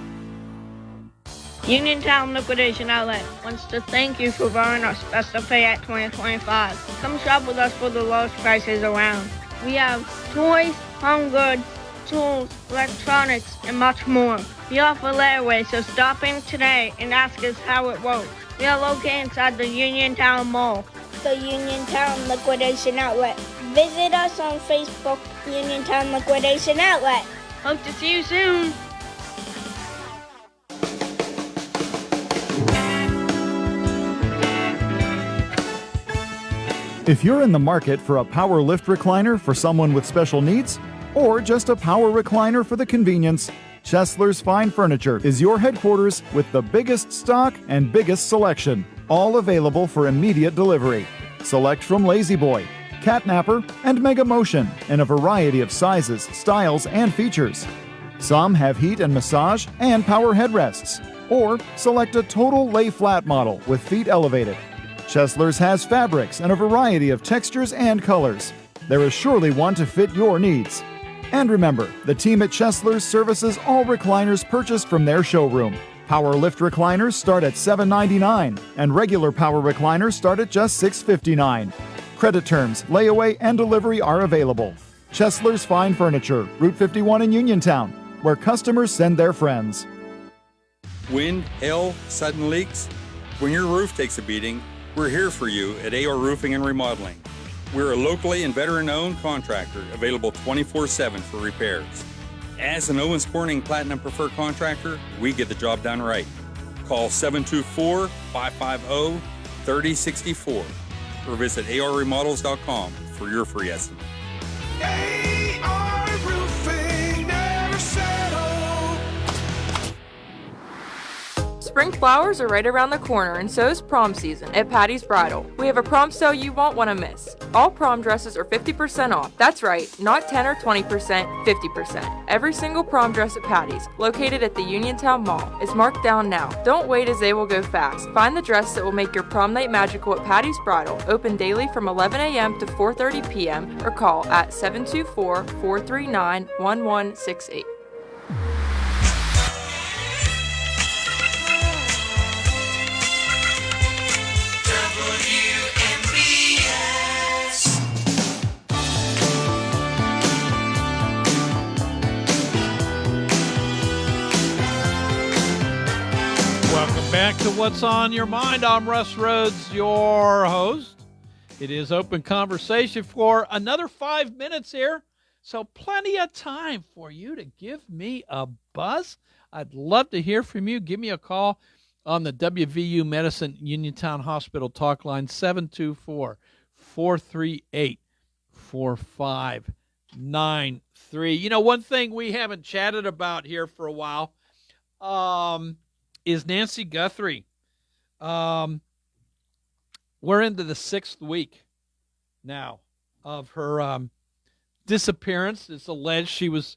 Uniontown Liquidation Outlet wants to thank you for borrowing our special pay at 2025. Come shop with us for the lowest prices around. We have toys, home goods, tools, electronics, and much more. We offer layaway, so stop in today and ask us how it works. We are located inside the Uniontown Mall. The Uniontown Liquidation Outlet. Visit us on Facebook, Uniontown Liquidation Outlet. Hope to see you soon. If you're in the market for a power lift recliner for someone with special needs, or just a power recliner for the convenience, Chesler's Fine Furniture is your headquarters with the biggest stock and biggest selection, all available for immediate delivery. Select from Lazy Boy, Catnapper, and Mega Motion in a variety of sizes, styles, and features. Some have heat and massage and power headrests, or select a total lay flat model with feet elevated. Chesler's has fabrics in a variety of textures and colors. There is surely one to fit your needs. And remember, the team at Chesler's services all recliners purchased from their showroom. Power lift recliners start at $7.99, and regular power recliners start at just $6.59. Credit terms, layaway, and delivery are available. Chesler's Fine Furniture, Route 51 in Uniontown, where customers send their friends. Wind, hail, sudden leaks. When your roof takes a beating, we're here for you at AR Roofing and Remodeling. We're a locally and veteran-owned contractor available 24/7 for repairs. As an Owens Corning Platinum Preferred Contractor, we get the job done right. Call 724-550-3064 or visit arremodels.com for your free estimate. AR Roofing, never settle. Spring flowers are right around the corner, and so is prom season at Patty's Bridal. We have a prom sale you won't want to miss. All prom dresses are 50% off. That's right, not 10 or 20%, 50%. Every single prom dress at Patty's, located at the Uniontown Mall, is marked down now. Don't wait, as they will go fast. Find the dress that will make your prom night magical at Patty's Bridal, open daily from 11 a.m. to 4:30 p.m. or call at 724-439-1168. Back to What's on Your Mind. I'm Russ Rhodes, your host. It is open conversation for another 5 minutes here, so plenty of time for you to give me a buzz. I'd love to hear from you. Give me a call on the WVU Medicine Uniontown Hospital talk line, 724-438-4593. You know, one thing we haven't chatted about here for a while is Nancy Guthrie. We're into the 6th week now of her disappearance. It's alleged she was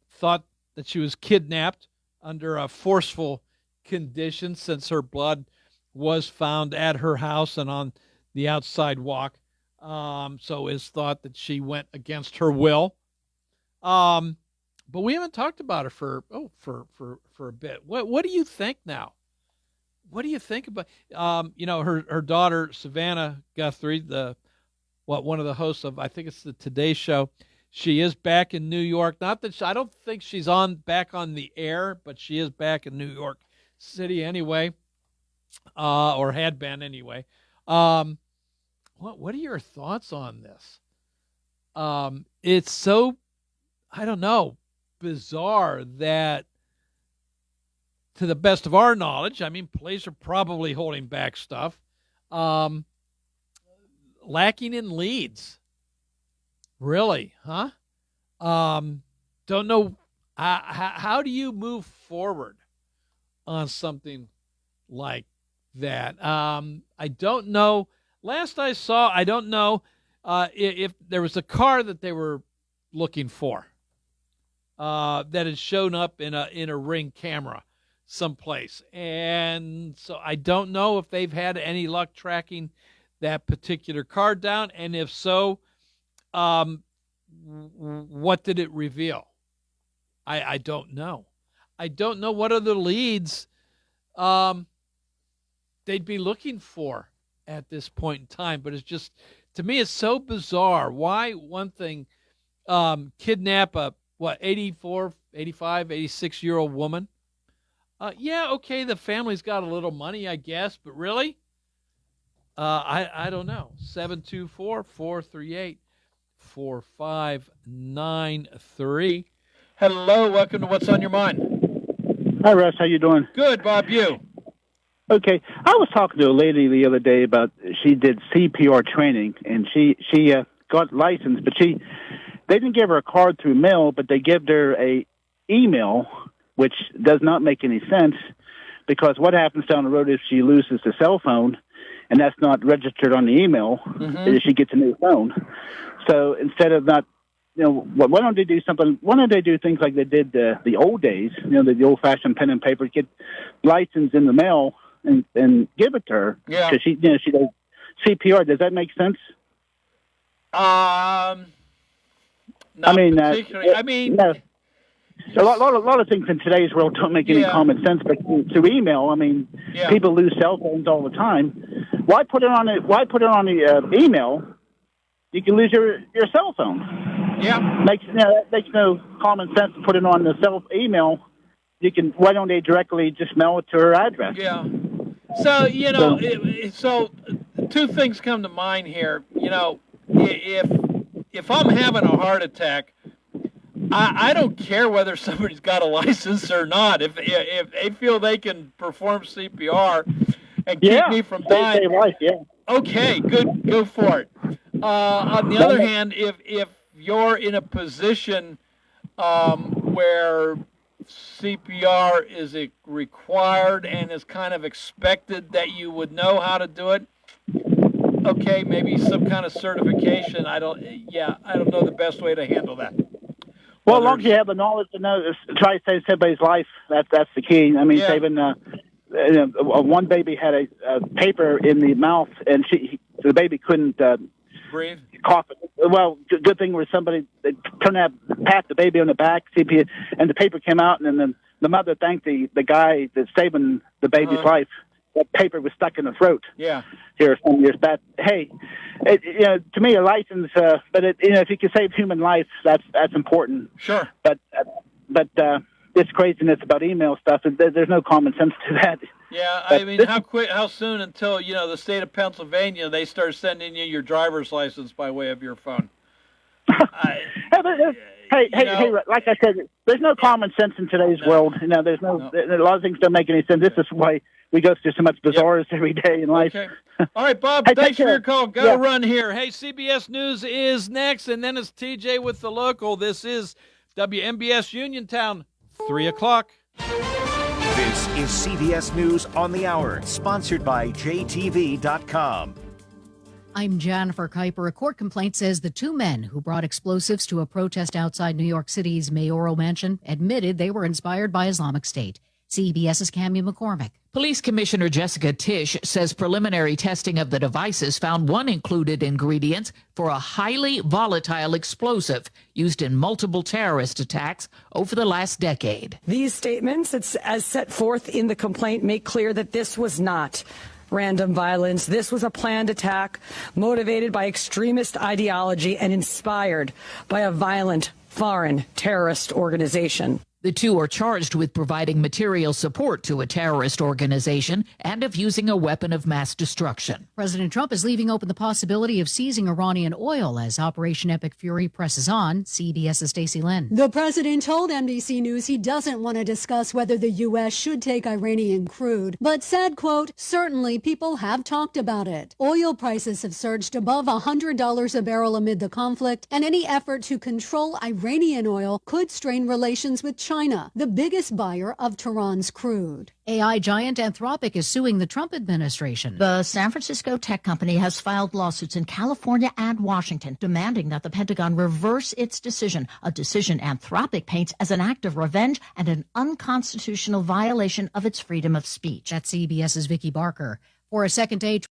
thought that she was kidnapped under a forceful condition, since her blood was found at her house and on the outside walk. So it's thought that she went against her will. But we haven't talked about her for a bit. What do you think now? What do you think about her daughter Savannah Guthrie, one of the hosts of, I think it's the Today Show. She is back in New York. Not that I don't think she's back on the air, but she is back in New York City anyway, or had been anyway. What are your thoughts on this? It's so, I don't know, bizarre that, to the best of our knowledge, I mean, police are probably holding back stuff, lacking in leads. Really, huh? Don't know. How do you move forward on something like that? I don't know. Last I saw, I don't know if there was a car that they were looking for that had shown up in a Ring camera someplace, and so I don't know if they've had any luck tracking that particular car down, and if so, what did it reveal? I don't know. I don't know what other leads they'd be looking for at this point in time, but it's just, to me, it's so bizarre. Why, one thing, kidnap a 84, 85, 86-year-old woman? Yeah, okay, the family's got a little money, I guess, but really? I don't know. 724-438-4593. Hello, welcome to What's on Your Mind. Hi, Russ. How you doing? Good, Bob. You? Okay. I was talking to a lady the other day about, she did CPR training, and she got licensed, but they didn't give her a card through mail, but they gave her a email, which does not make any sense, because what happens down the road if she loses the cell phone, and that's not registered on the email, is she gets a new phone. So instead of not, why don't they do something? Why don't they do things like they did the old days? The old-fashioned pen and paper, get license in the mail and give it to her. Yeah. Because she does CPR. Does that make sense? Not particularly. A lot of things in today's world don't make any common sense, but through email, people lose cell phones all the time. Why put it on the email? You can lose your cell phone. Yeah, that makes no common sense to put it on the email. Why don't they directly just mail it to her address? Yeah. So so two things come to mind here. If I'm having a heart attack, I don't care whether somebody's got a license or not. If they feel they can perform CPR and keep me from dying, okay, good, go for it. On the other hand, if you're in a position where CPR is required and is kind of expected that you would know how to do it, okay, maybe some kind of certification. I don't know the best way to handle that. Well, as long as you have the knowledge to know, try to save somebody's life. That's the key. Saving. One baby had a paper in the mouth, and the baby couldn't breathe. Cough. Well, good thing was somebody turned out, pat the baby on the back, CPR, and the paper came out, and then the mother thanked the guy that's saving the baby's life. That paper was stuck in the throat. Yeah. Here some years back. Hey, to me, a license, but if you can save human life, that's important. Sure. But this craziness about email stuff, there's no common sense to that. Yeah, But I mean, how soon until, the state of Pennsylvania, they start sending you your driver's license by way of your phone? Hey, like I said, there's no common sense in today's world. There's a lot of things don't make any sense. This is why we go through so much bizarres every day in life. Okay. All right, Bob, Hey, thanks take for your care. call. Got to run here. Hey, CBS News is next, and then it's TJ with the local. This is WMBS Uniontown, 3 o'clock. This is CBS News on the Hour, sponsored by JTV.com. I'm Jennifer Kuiper. A court complaint says the two men who brought explosives to a protest outside New York City's mayoral mansion admitted they were inspired by Islamic State. CBS's Cammie McCormick. Police Commissioner Jessica Tisch says preliminary testing of the devices found one included ingredients for a highly volatile explosive used in multiple terrorist attacks over the last decade. These statements, as set forth in the complaint, make clear that this was not random violence. This was a planned attack motivated by extremist ideology and inspired by a violent foreign terrorist organization. The two are charged with providing material support to a terrorist organization and of using a weapon of mass destruction. President Trump is leaving open the possibility of seizing Iranian oil as Operation Epic Fury presses on. CBS's Stacey Lynn. The president told NBC News he doesn't want to discuss whether the U.S. should take Iranian crude, but said, quote, certainly people have talked about it. Oil prices have surged above $100 a barrel amid the conflict, and any effort to control Iranian oil could strain relations with China, the biggest buyer of Tehran's crude. AI giant Anthropic is suing the Trump administration. The San Francisco tech company has filed lawsuits in California and Washington demanding that the Pentagon reverse its decision, a decision Anthropic paints as an act of revenge and an unconstitutional violation of its freedom of speech. That's CBS's Vicki Barker. For a second day,